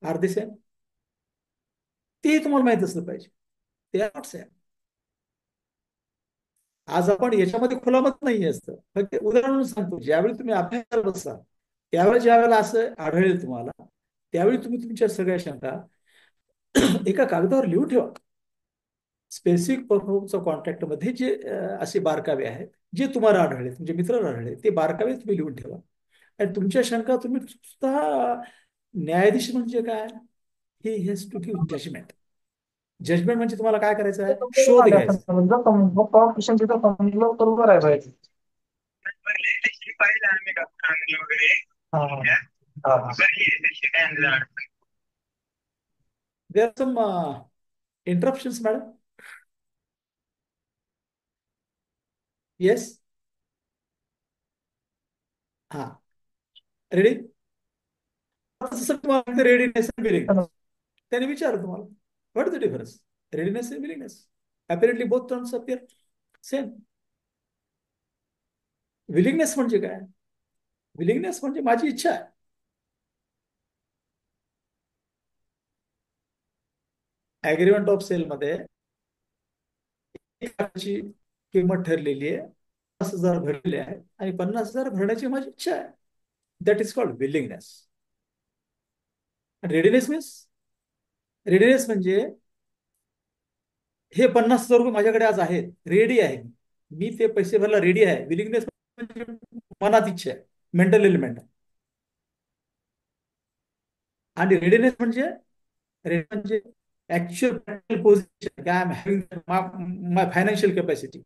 are the same? तेही तुम्हाला माहित असलं पाहिजे. ते आर नॉट सेम. आज आपण याच्यामध्ये खुलामत नाही असतं, फक्त उदाहरण म्हणून सांगतो. ज्यावेळी तुम्ही अभ्यासाला बसता त्यावेळी ज्या वेळेला असं आढळेल तुम्हाला, त्यावेळी तुम्ही तुमच्या सगळ्या शंका एका कागदावर लिहून ठेवा. स्पेसिफिक परफॉर्मन्सच्या कॉन्ट्रॅक्टमध्ये जे असे बारकावे आहेत जे तुम्हाला आढळले, तुमचे मित्र आढळले, ते बारकावे तुम्ही लिहून ठेवा. आणि तुमच्या शंका तुम्ही स्वतः, न्यायाधीश म्हणजे काय, he has to give judgement. Judgement म्हणजे तुम्हाला काय करायचं आहे, शोध घ्यायचा. बरोबर आहे पाहिजे. हा, हा. हा, हा. There are some interruptions madam. Yes. हा, रेडी. जसं तुम्हाला रेडीनेस अँड विलिंगनेस, त्याने विचारलं तुम्हाला what is the difference, readiness and willingness. Apparently both terms appear same. Willingness म्हणजे काय? विलिंगनेस म्हणजे माझी इच्छा आहे. ऍग्रीमेंट ऑफ सेल मध्ये ची किंमत ठरलेली आहे, 50,000 भरलेले आहे आणि 50,000 भरण्याची माझी इच्छा आहे. That is called willingness. Readiness means, readiness म्हणजे हे 50,000 रुपये माझ्याकडे आज आहेत, रेडी आहे, मी ते पैसे भरायला रेडी आहे. विलिंगनेस म्हणजे मनात इच्छा आहे, मेंटल एलिमेंट. आणि रेडीनेस म्हणजे, रेडी म्हणजे ऍक्च्युअल पोझिशन, काय I am having my financial capacity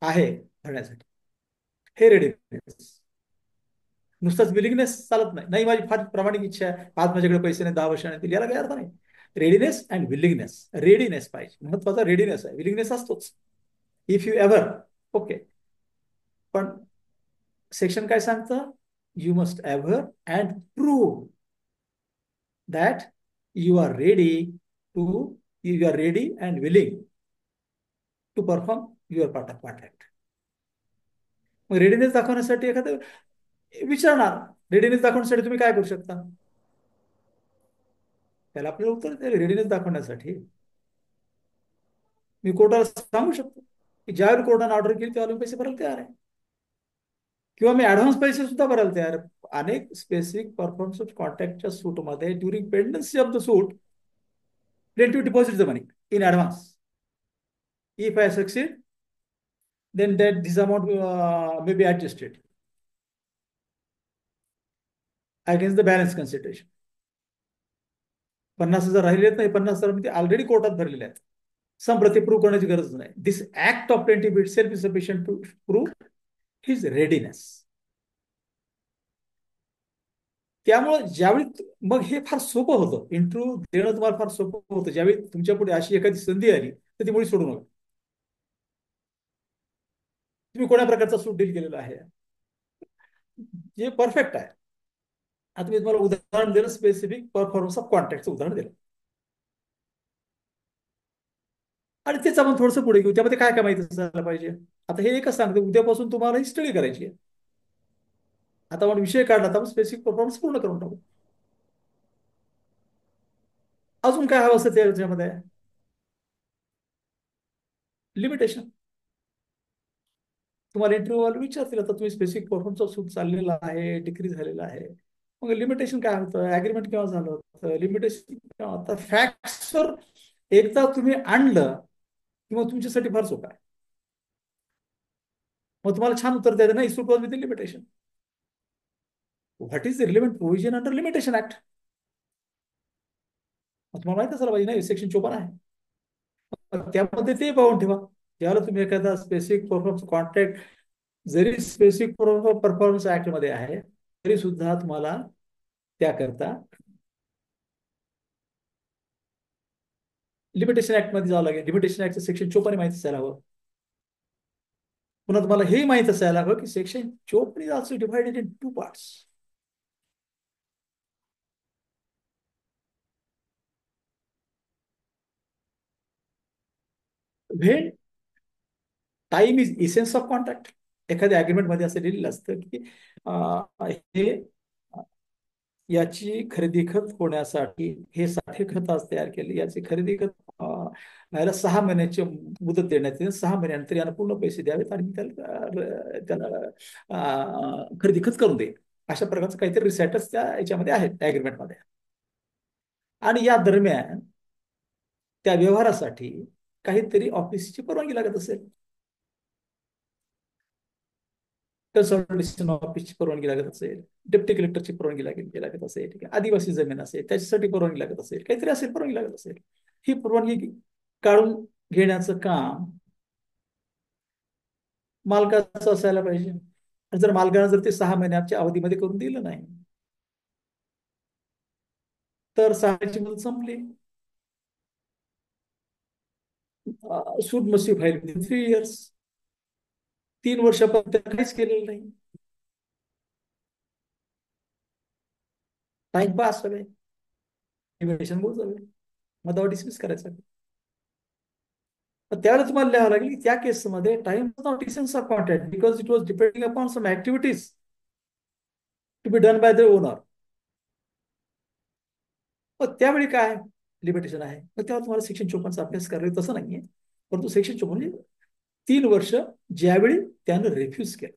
आहे भरण्यासाठी, हे रेडीनेस. नुसताच विलिंगनेस चालत नाही. नाही माझी फार प्रामाणिक इच्छा आहे, आज माझ्याकडे पैसे नाही, 10 वर्षाने दिली, याला काही अर्थ नाही. रेडीनेस अँड विलिंगनेस, रेडीनेस पाहिजे, महत्वाचा रेडीनेस आहे, विलिंगनेस असतोच इफ यू एव्हर. ओके, पण सेक्शन काय सांगतं, you must ever and prove that you are ready to, you are ready and willing to perform your part of contract. मग readiness दाखवण्यासाठी एखादं विचारणार, रेडीनेस दाखवण्यासाठी तुम्ही काय करू शकता, त्याला आपल्याला उत्तर द्यायला. रेडीनेस दाखवण्यासाठी मी कोर्टाला सांगू शकतो की ज्यावेळी कोर्टाने ऑर्डर केली त्यावेळी पैसे भरायला तयार आहे, किंवा मी ऍडव्हान्स पैसे सुद्धा भरायला तयार आहे. अनेक स्पेसिफिक परफॉर्मन्स ऑफ कॉन्ट्रॅक्टच्या सूटमध्ये during pendency of the suit let you deposit the money in advance. If I succeed then that this amount may be adjusted against the balance consideration. 50,000 राहिले आहेत, नाही 50,000 ऑलरेडी कोर्टात भरलेले आहेत, संप्रती प्रूव्ह करण्याची गरज नाही. This act of plaintiff itself is sufficient to prove his readiness. त्यामुळे ज्यावेळी मग हे फार सोपं होतं, इंटरव्ह्यू देणं तुम्हाला फार सोपं होतं. ज्यावेळी तुमच्या पुढे अशी एखादी संधी आली तर ती मुळी सोडू नका. तुम्ही कोणा प्रकारचा सूट डील केलेला आहे जे परफेक्ट आहे. आता मी तुम्हाला उदाहरण दिलं, स्पेसिफिक परफॉर्मन्स ऑफ कॉन्ट्रॅक्टचं उदाहरण दिलं, आणि तेच आपण थोडंसं पुढे घेऊ. त्यामध्ये काय काय माहिती असायला पाहिजे. आता हे एकच सांगतो, उद्यापासून तुम्हाला ही स्टडी करायची आहे. आता आपण विषय काढला, तर आपण स्पेसिफिक परफॉर्मन्स पूर्ण करून टाकू. अजून काय हवं असतं त्याच्यामध्ये, लिमिटेशन. तुम्हाला इंटरव्ह्यू वाले विचारतील, आता तुम्ही स्पेसिफिक परफॉर्मन्सचा सूट चाललेला आहे, डिक्री झालेला आहे, मग लिमिटेशन काय होतं, ऍग्रीमेंट केव्हा झालं होतं, लिमिटेशन केव्हा होतं. फॅक्ट्सवर एकदा तुम्ही आणलं की मग तुमच्यासाठी फार सोपं आहे. मग तुम्हाला छान उत्तर द्यायचं, नाही suit was with limitation. What is the relevant provision under limitation act, तुम्हाला माहित असायला पाहिजे. नाही सेक्शन 54 आहे, त्यामध्ये ते पाहून ठेवा. ज्यावेळेला तुम्ही एखादा स्पेसिफिक परफॉर्मन्स कॉन्ट्रॅक्ट जरी स्पेसिफिक परफॉर्मन्स ऍक्ट मध्ये आहे तरी सुद्धा तुम्हाला त्याकरता लिमिटेशन ऍक्ट मध्ये जावं लागेल. लिमिटेशन ऍक्टचं सेक्शन 54 माहिती असायला हवं. पुन्हा तुम्हाला हे माहित असायला हवं की section 54 is also divided in 2 parts. When time is essence of contract. एखाद्या अग्रीमेंटमध्ये असं लिहिलेलं असतं की हे याची खरेदी खत होण्यासाठी हे 60 खत आज तयार केले, याची खरेदी खत याला 6 महिन्याची मुदत देण्यात येईल, 6 महिन्यानंतर याला पूर्ण पैसे द्यावेत आणि मी त्याला खरेदी खत करून देईन. अशा प्रकारचं काहीतरी रिसेटच त्या याच्यामध्ये आहेत अग्रीमेंटमध्ये. आणि या दरम्यान त्या व्यवहारासाठी काहीतरी ऑफिसची परवानगी लागत असेल, कन्सल्टेशन ऑफिसची परवानगी लागत असेल, डेप्टी कलेक्टरची परवानगी लागत असेल, ठीक आहे, आदिवासी जमीन असेल त्याच्यासाठी परवानगी लागत असेल, काहीतरी असेल परवानगी लागत असेल. ही परवानगी काढून घेण्याचं काम मालकाचं असायला पाहिजे. आणि जर मालकानं जर ते 6 महिन्याच्या अवधीमध्ये करून दिलं नाही तर 6 मुदत संपली. Suit must be file within 3 years. 3 वर्षापर्यंत काहीच केलेलं नाही, टाइमपास सगळे, इन्व्हिटेशन मोजावे, मग दावा डिसमिस करायचा. त्यावेळेला तुम्हाला लिहावं लागेल की त्या केसमध्ये time not essence of contract because it was depending upon some activities to be done by the owner. मग त्यावेळी काय लिमिटेशन आहे, मग त्यावर तुम्हाला सेक्शन 54चा अभ्यास करायला. तसं नाहीये, परंतु सेक्शन 54 म्हणजे 3 वर्ष ज्यावेळी त्यानं रेफ्यूज केलं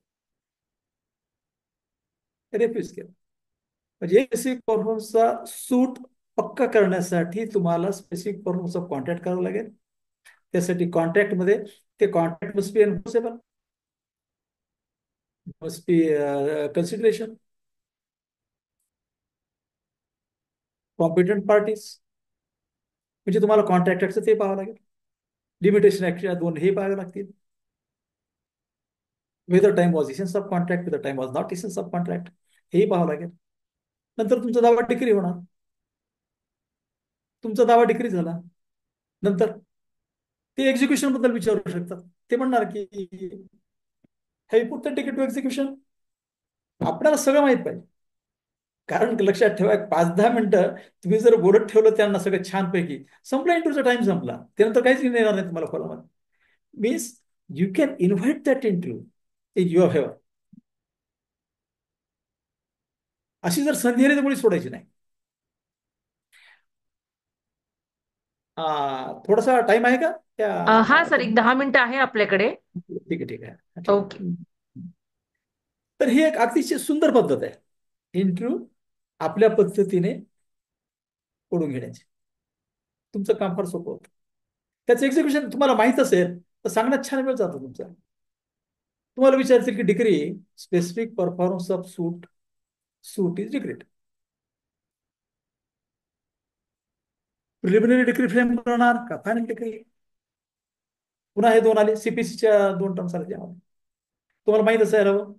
म्हणजे स्पेसिफिक परफॉर्मन्सचा सूट पक्का करण्यासाठी तुम्हाला स्पेसिफिक परफॉर्मन्स ऑफ कॉन्ट्रॅक्ट करावं लागेल. त्यासाठी कॉन्ट्रॅक्टमध्ये ते contract must be enforceable, must be consideration, competent parties, म्हणजे तुम्हाला कॉन्ट्रॅक्ट ऍक्टचं ते पाहावं लागेल, लिमिटेशन ऍक्टच्या 2 हे पाहावे लागतील. Whether time was essence of contract, whether time was not essence of contract, हेही पाहावं लागेल. नंतर तुमचा दावा डिक्री होणार. तुमचा दावा डिक्री झाला नंतर ते एक्झिक्युशन बद्दल विचारू शकतात. ते म्हणणार की have put the ticket to execution. आपल्याला सगळं माहित पाहिजे, कारण लक्षात ठेवा 5-10 मिनिटं तुम्ही जर बोलत ठेवलं त्यांना सगळं छानपैकी, संपला इंटरव्ह्यूचा टाइम संपला, त्यानंतर काहीच येणार नाही तुम्हाला फॉलोमध्ये. Means you can invite that interview in your favour. अशी जर संधी आली तर मुळी सोडायची नाही. थोडासा टाइम आहे का हा सर, एक 10 मिनिटं आहे आपल्याकडे. ठीक आहे, ठीक आहे, ठीक ओके. आहे. तर ही एक अतिशय सुंदर पद्धत आहे इंटरव्ह्यू आपल्या पद्धतीने ओढून घेण्याची. तुमचं काम फार सोपं होतं. त्याचं एक्झिक्युशन तुम्हाला माहित असेल तर सांगण्यात छान वेळ जातो तुमचा. तुम्हाला विचारतील की degree specific performance of suit is degreed. Preliminary degree frame करणार का फायनल डिग्री. पुन्हा हे 2 आले, सीपीसीच्या 2 टर्म्स आले त्यामध्ये. तुम्हाला माहित असायला हवं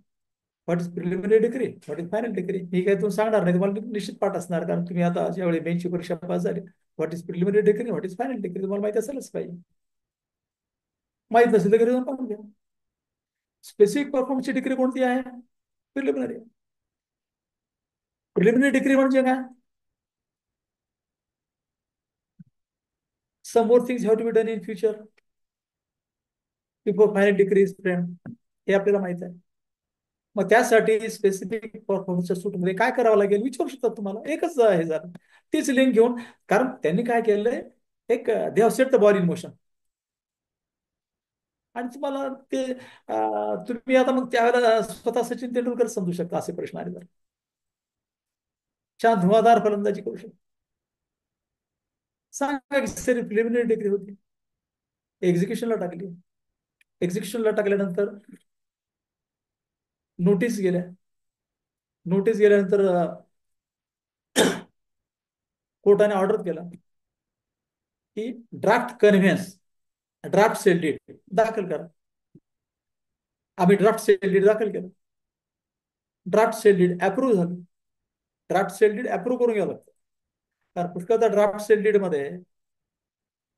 what is preliminary degree, what is final degree. ही काही तुम्ही सांगणार नाही, तुम्हाला निश्चित पाठ असणार, कारण तुम्ही आता ज्यावेळी मेनची परीक्षा पास झाली. What is preliminary degree, what is final degree तुम्हाला माहिती असायलाच पाहिजे. माहित नसेल तर घरी जाऊन पाहून घ्या. स्पेसिफिक परफॉर्मन्सची डिग्री कोणती आहे, प्रिलिमिनरी. प्रिलिमिनरी डिग्री म्हणजे काय, some more things have to be done in future before final degree is framed, हे आपल्याला माहित आहे. मग त्यासाठी स्पेसिफिक परफॉर्मन्सच्या सूटमध्ये काय करावं लागेल विचारू शकतात तुम्हाला. एकच हे झालं तीच लिंक घेऊन, कारण त्यांनी काय केलंय, एक they have set the ball in motion. आणि तुम्हाला ते तुम्ही आता मग त्यावेळेला स्वतः सचिन तेंडुलकर समजू शकता असे प्रश्न आले तर छान धुवाधार फलंदाजी करू शकता. सांगा की सर प्रिलिमिनरी डिग्री होती, एक्झिक्युशनला टाकली. एक्झिक्युशनला टाकल्यानंतर नोटीस गेल्या. नोटीस गेल्यानंतर कोर्टाने ऑर्डर केला की draft conveyance, draft sale deed दाखल करा. आम्ही ड्राफ्ट सेल डीड दाखल केलं. ड्राफ्ट सेल डीड अप्रूव्ह झालं. ड्राफ्ट सेल डीड अप्रूव्ह करून घ्यावं लागतं, कारण पुष्कळदा ड्राफ्ट सेल डीड मध्ये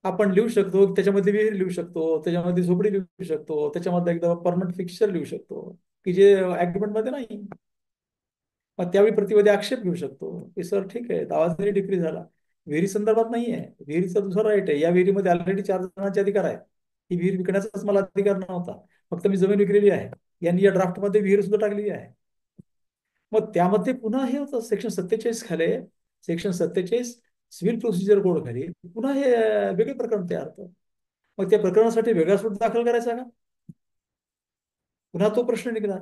आपण लिहू शकतो, त्याच्यामध्ये विहीर लिहू शकतो, त्याच्यामध्ये झोपडी लिहू शकतो, त्याच्यामध्ये एकदा परमनंट फिक्स्चर लिहू शकतो की जे ऍग्रीमेंट मध्ये नाही. मग त्यावेळी प्रतिवादी आक्षेप घेऊ शकतो की सर ठीक आहे, दावा जरी डिक्री झाला, विहिरी संदर्भात नाहीये, विहिरीचा दुसरा राईट आहे, या विहिरीमध्ये ऑलरेडी 4 जणांचे अधिकार आहेत, ही विहीर विकण्याचाच मला अधिकार नव्हता, फक्त मी जमीन विकलेली आहे. यांनी या ड्राफ्टमध्ये विहीर सुद्धा टाकलेली आहे. मग त्यामध्ये पुन्हा हे होतं सेक्शन 47 खाली, सेक्शन 47 सिव्हिल प्रोसिजर कोड खाली पुन्हा हे वेगळे प्रकरण तयार होतं. मग त्या प्रकरणासाठी वेगळा सूट दाखल करायचा का? पुन्हा तो प्रश्न निघाला.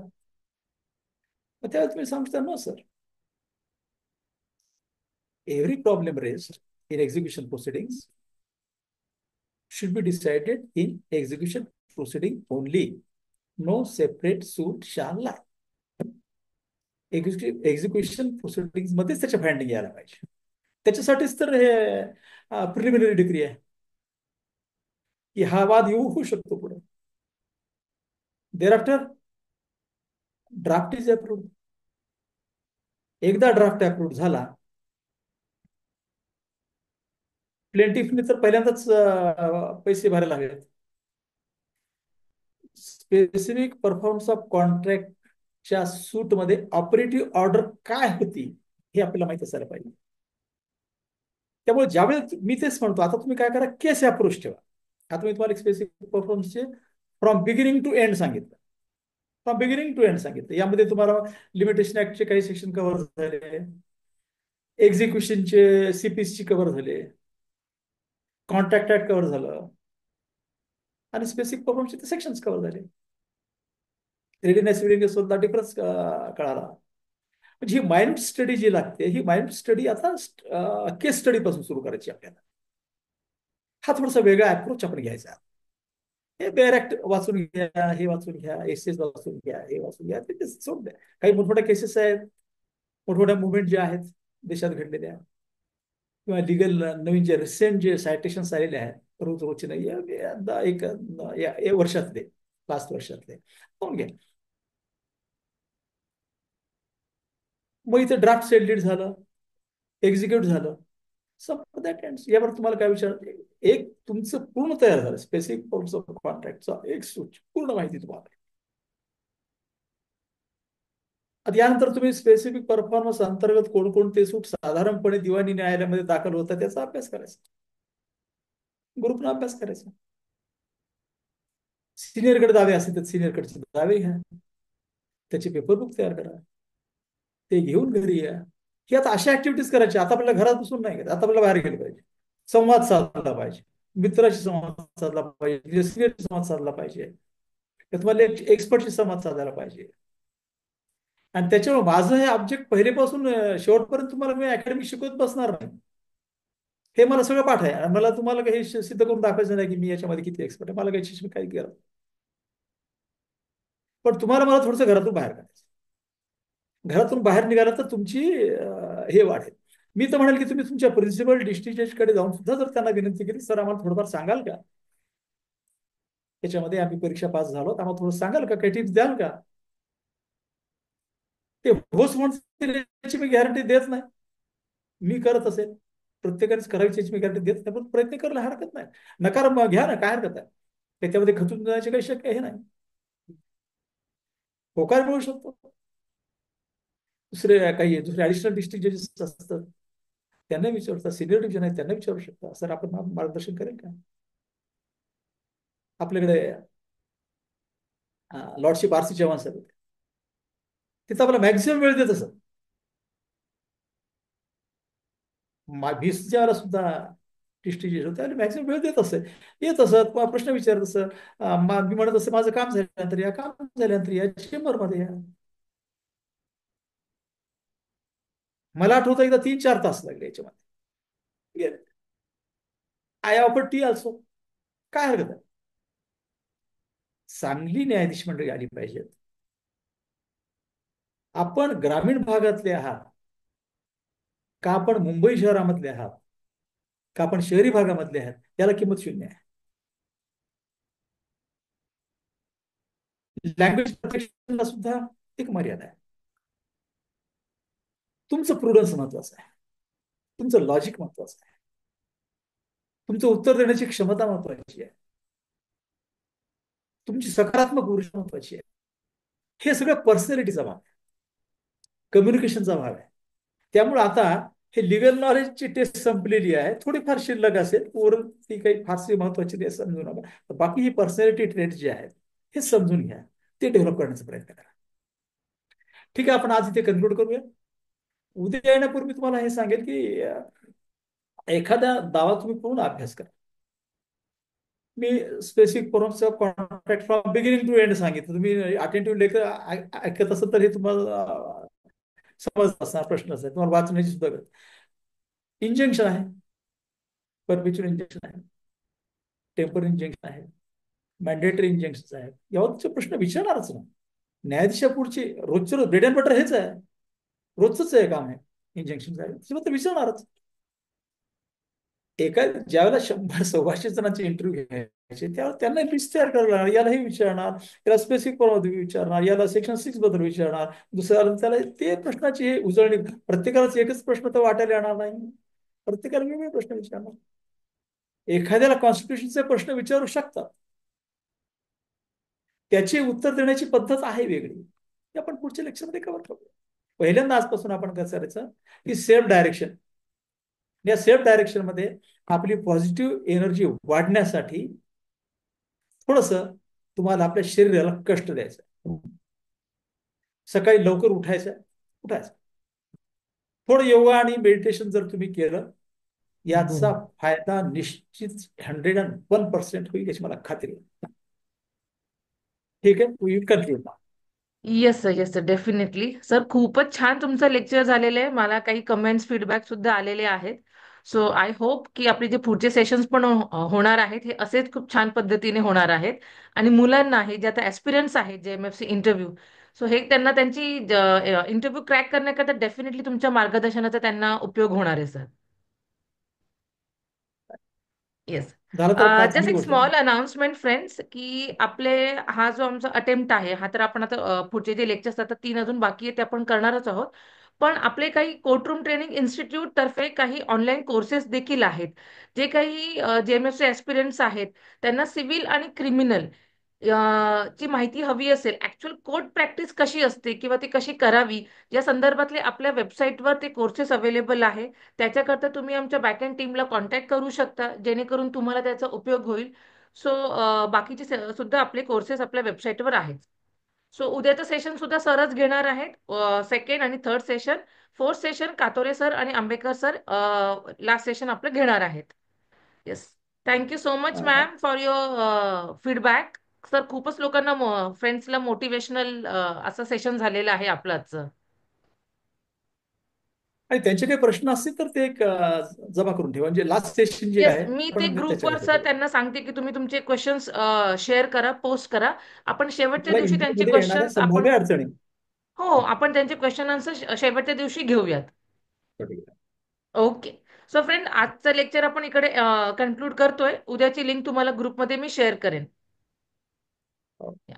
मग त्यावेळेस तुम्ही सांगता ना sir, every problem raised in execution proceedings should be decided in execution proceeding only. No separate suit shall lie. Execution proceeding मध्येच त्याच्या फाइंडिंग यायला पाहिजे. त्याच्यासाठीच तर हे प्रिलिमिनरी डिग्री आहे की हा वाद येऊ होऊ शकतो पुढे. Thereafter draft is approved. एकदा ड्राफ्ट अप्रूव्ड झाला, प्लेंटिफने तर पहिल्यांदाच पैसे भरायला हवेत. स्पेसिफिक परफॉर्मन्स ऑफ कॉन्ट्रॅक्टच्या सूटमध्ये ऑपरेटिव्ह ऑर्डर काय होती हे आपल्याला माहित असायला पाहिजे. त्यामुळे ज्यावेळेस मी तेच म्हणतो, आता तुम्ही काय करा, केस अप्रोच ठेवा. आता मी तुम्हाला स्पेसिफिक परफॉर्मन्सचे फ्रॉम बिगिनिंग टू एंड सांगितलं. फ्रॉम बिगिनिंग टू एंड सांगितलं. यामध्ये तुम्हाला लिमिटेशन ऍक्टचे काही सेक्शन कव्हर झाले, एक्झिक्युशनचे सीपीसी कव्हर झाले, कॉन्ट्रॅक्ट ऍक्ट कव्हर झालं, आणि स्पेसिफिक परफॉर्मन्सचे सेक्शन्स कव्हर झाले. रेडीनेस सुद्धा डिफरन्स कळाला. म्हणजे ही माइंड स्टडी जी लागते, ही माइंड स्टडी आता केस स्टडी पासून सुरू करायची आपल्याला. हा थोडासा वेगळा अप्रोच आपण घ्यायचा. हे बेअर ऍक्ट वाचून घ्या, हे वाचून घ्या, एसएस वाचून घ्या, हे वाचून घ्या, ते सोडून द्या. काही मोठमोठ्या केसेस आहेत, मोठमोठ्या मुवमेंट ज्या आहेत देशात घडलेल्या, किंवा लिगल नवीन जे रिसेंट जे सायटेशन्स आलेले आहेत, रोजचे नाही, एक वर्षातले, लास्ट वर्षातले पाहून घ्या. मग इथे ड्राफ्ट सेल झालं, एक्झिक्यूट झालं, सब दॅट एंड्स. यावर तुम्हाला काय विचार, एक तुमचं पूर्ण तयार झालं स्पेसिफिक पर्पज ऑफ कॉन्ट्रॅक्टचा एक सूट, पूर्ण माहिती तुम्हाला. आता यानंतर तुम्ही स्पेसिफिक परफॉर्मन्स अंतर्गत कोणकोणते सूट साधारणपणे दिवाणी न्यायालयामध्ये दाखल होतात त्याचा अभ्यास करायचा, ग्रुपनं अभ्यास करायचा. सिनियरकडे दावे असतील तर सिनियरकडचे दावे घ्या, त्याचे पेपर बुक तयार करा, ते घेऊन घरी या. की आता अशा ऍक्टिव्हिटीज करायच्या. आता आपल्याला घरात बसून नाही करत, आता आपल्याला बाहेर गेलं पाहिजे, संवाद साधला पाहिजे, मित्राशी संवाद साधला पाहिजे, सिनियरशी संवाद साधला पाहिजे, तुम्हाला एक्सपर्टशी संवाद साधायला पाहिजे. आणि त्याच्यामुळे माझं हे ऑब्जेक्ट पहिलेपासून शेवटपर्यंत तुम्हाला मी अकॅडमी शिकवत बसणार नाही. हे मला सगळं पाठ आहे, आणि मला तुम्हाला काही सिद्ध करून दाखवायचं नाही की मी याच्यामध्ये किती एक्सपर्ट आहे, मला काही केलं. पण तुम्हाला मला थोडंसं घरातून बाहेर काढायचं. घरातून बाहेर निघाला तर तुमची हे वाढेल. मी तर म्हणेल की तुम्ही तुमच्या प्रिन्सिपल डिस्ट्रिक्ट जजकडे जाऊन सुद्धा जर त्यांना विनंती केली, सर आम्हाला थोडंफार सांगाल का, याच्यामध्ये आम्ही परीक्षा पास झालो, आम्हाला थोडं सांगाल का, काही टिप्स द्याल का, ते होच म्हणून याची मी गॅरंटी देत नाही. मी करत असेल, प्रत्येकानेच करायची याची मी गॅरंटी देत नाही, पण प्रयत्न करायला हरकत नाही. नकार घ्या ना, काय हरकत आहे, त्याच्यामध्ये खचून जाण्याचे काही शक्य हे नाही, होकार मिळू शकतो. दुसरे ऍडिशनल डिस्ट्रिक्ट जजेस असतात, त्यांना विचारता, सिनियर डिव्हिजन आहेत त्यांना विचारू शकता, सर आपण मार्गदर्शन करेल का. आपल्याकडे लॉर्डशिप आरसी चव्हाण सर होते, तिथं आपला मॅक्झिमम वेळ देत असत. 20 सुद्धा डिस्ट्रिक्ट जज होते, आणि मॅक्झिमम वेळ देत असत, येत असत, प्रश्न विचारत असत. मी म्हणत असं माझं काम झाल्यानंतर या, काम झाल्यानंतर या, चेंबरमध्ये या. मला आठवतं एकदा 3-4 तास लागले याच्यामध्ये. आय ऑफर टी ऑल्सो, काय हरकत आहे. चांगली न्यायाधीश मंडळी आली पाहिजेत. आपण ग्रामीण भागातले आहात का, आपण मुंबई शहरामधले आहात का, आपण शहरी भागामधले आहात, याला किंमत शून्य आहे. लँग्वेज प्रोटेक्शनला सुद्धा एक मर्यादा आहे. तुमचं प्रुडन्स महत्वाचं आहे, तुमचं लॉजिक महत्वाचं आहे, तुमचं उत्तर देण्याची क्षमता महत्वाची आहे, तुमची सकारात्मक ऊर्जा महत्वाची आहे. हे सगळं पर्सनॅलिटीचा भाग आहे, कम्युनिकेशनचा भाग आहे. त्यामुळे आता हे लिगल नॉलेजची टेस्ट संपलेली आहे, थोडीफार शिल्लक असेल, ओरल ती काही फारशी महत्वाची नाही, समजू नका. बाकी ही पर्सनॅलिटी ट्रेट जे आहेत हे समजून घ्या, ते डेव्हलप करण्याचा प्रयत्न करा. ठीक आहे, आपण आज इथे कन्क्लूड करूया. उद्या येण्यापूर्वी तुम्हाला हे सांगेल की एखाद्या दावा तुम्ही पूर्ण अभ्यास करा. मी स्पेसिफिक फॉर्मचा contract from beginning to end सांगितलं. तुम्ही अटेंटिव्ह लेखक ऐकत असाल तर हे तुम्हाला समजत असणार, प्रश्न असणार, तुम्हाला वाचण्याची सुद्धा गरज. इंजंक्शन आहे, परमिच्युअल इंजेक्शन आहे, टेम्पर इंजेक्शन आहे, मॅन्डेटरी इंजेक्शन आहेत, यावरचे प्रश्न विचारणारच ना. न्यायाधीशापुढची रोजचे रोज ब्रेड अँड बटर हेच आहे, रोजच आहे काम आहे, इंजेक्शन आहे, त्याच्याबद्दल विचारणारच. एका ज्यावेळेला 100-125 जणांचे इंटरव्ह्यू घ्यायचे त्यावेळेला त्यांना लिस्ट तयार करायला लागणार. यालाही विचारणार, याला स्पेसिफिक पॉवर विचारणार, याला सेक्शन 6 बद्दल विचारणार, दुसऱ्याला त्याला ते प्रश्नाची उजळणी. प्रत्येकालाच एकच प्रश्न तर वाटायला येणार नाही, प्रत्येकाला वेगवेगळे प्रश्न विचारणार. एखाद्याला कॉन्स्टिट्यूशनचे प्रश्न विचारू शकतात, त्याचे उत्तर देण्याची पद्धत आहे वेगळी, ते आपण पुढच्या लेक्चरमध्ये कव्हर करूया. पहिल्यांदा आजपासून आपण कसं करायचं की सेल्फ डायरेक्शन. या सेल्फ डायरेक्शन मध्ये आपली पॉझिटिव्ह एनर्जी वाढण्यासाठी थोडस तुम्हाला आपल्या शरीराला कष्ट द्यायचं. सकाळी लवकर उठायचं. थोडं योगा आणि मेडिटेशन जर तुम्ही केलं, याचा फायदा निश्चित 101% होईल, याची मला खात्री आहे. ठीक आहे, you conclude now. Yes sir, yes sir, definitely sir. खूपच छान तुमचं लेक्चर झालेलं आहे. मला काही कमेंट्स फीडबॅक सुद्धा आलेले आहेत. सो आय होप की आपले जे पुढचे सेशन्स पण होणार आहेत हे असेच खूप छान पद्धतीने होणार आहेत. आणि मुलांना हे जे आता ऍस्पिरंट्स आहेत जे MFC इंटरव्ह्यू, सो हे त्यांना त्यांची इंटरव्ह्यू क्रॅक करण्याकरता डेफिनेटली तुमच्या मार्गदर्शनाचा त्यांना उपयोग होणार आहे सर. येस. झालं तर फार जस्ट चांगली एक गोष्ट आहे. स्मॉल अनाउन्समेंट फ्रेंड्स, की आपले हा जो आमचा अटेम्प्ट आहे हा, तर आपण आता पुढचे जे लेक्चर्स आता 3 अजून बाकी आहे ते आपण करणारच आहोत. पण आपले काही कोर्टरूम ट्रेनिंग इन्स्टिट्यूट तर्फे काही ऑनलाईन कोर्सेस देखील आहेत. जे काही JMFC ऍस्पिरंट्स आहेत त्यांना सिव्हिल आणि क्रिमिनल ची माहिती हवी असेल, ऍक्च्युअल कोर्ट प्रॅक्टिस कशी असते किंवा ती कशी करावी, या संदर्भातले आपल्या वेबसाईटवर ते कोर्सेस अवेलेबल आहे. त्याच्याकरता तुम्ही आमच्या बॅकएंड टीमला कॉन्टॅक्ट करू शकता, जेणेकरून तुम्हाला त्याचा उपयोग होईल. सो बाकीचे सुद्धा आपले कोर्सेस आपल्या वेबसाईटवर आहेत. सो उद्याचं सेशन सुद्धा सरच घेणार आहेत, सेकंड आणि third session. Fourth session Katore sir आणि आंबेकर सर लास्ट सेशन आपलं घेणार आहेत. Yes. Thank you so much um, ma'am for your feedback. Sir खूपच लोकांना, फ्रेंड्सला मोटिवेशनल असं सेशन झालेलं आहे आपलं आजचं. आणि त्यांचे काही प्रश्न असतील तर ते एक जमा करून ठेवा, म्हणजे लास्ट सेशन जे येस, आहे मी ते आपण ग्रुपवर त्याच्यामध्ये सर करू. त्यांना सांगते की तुम्ही तुमचे क्वेश्चन्स शेअर करा, पोस्ट करा. आपण शेवटच्या मला दिवशी त्यांचे इंटरव्ह्यूमध्ये येणाऱ्या क्वेश्चन्स आपण, संभाव्य अडचणी. हो, आपण त्यांचे क्वेश्चन आन्सर शेवटच्या दिवशी घेऊयात. ओके. सो फ्रेंड, आजचं लेक्चर आपण इकडे कन्क्लूड करतोय. उद्याची लिंक तुम्हाला ग्रुपमध्ये मी शेअर करेन. हो. या.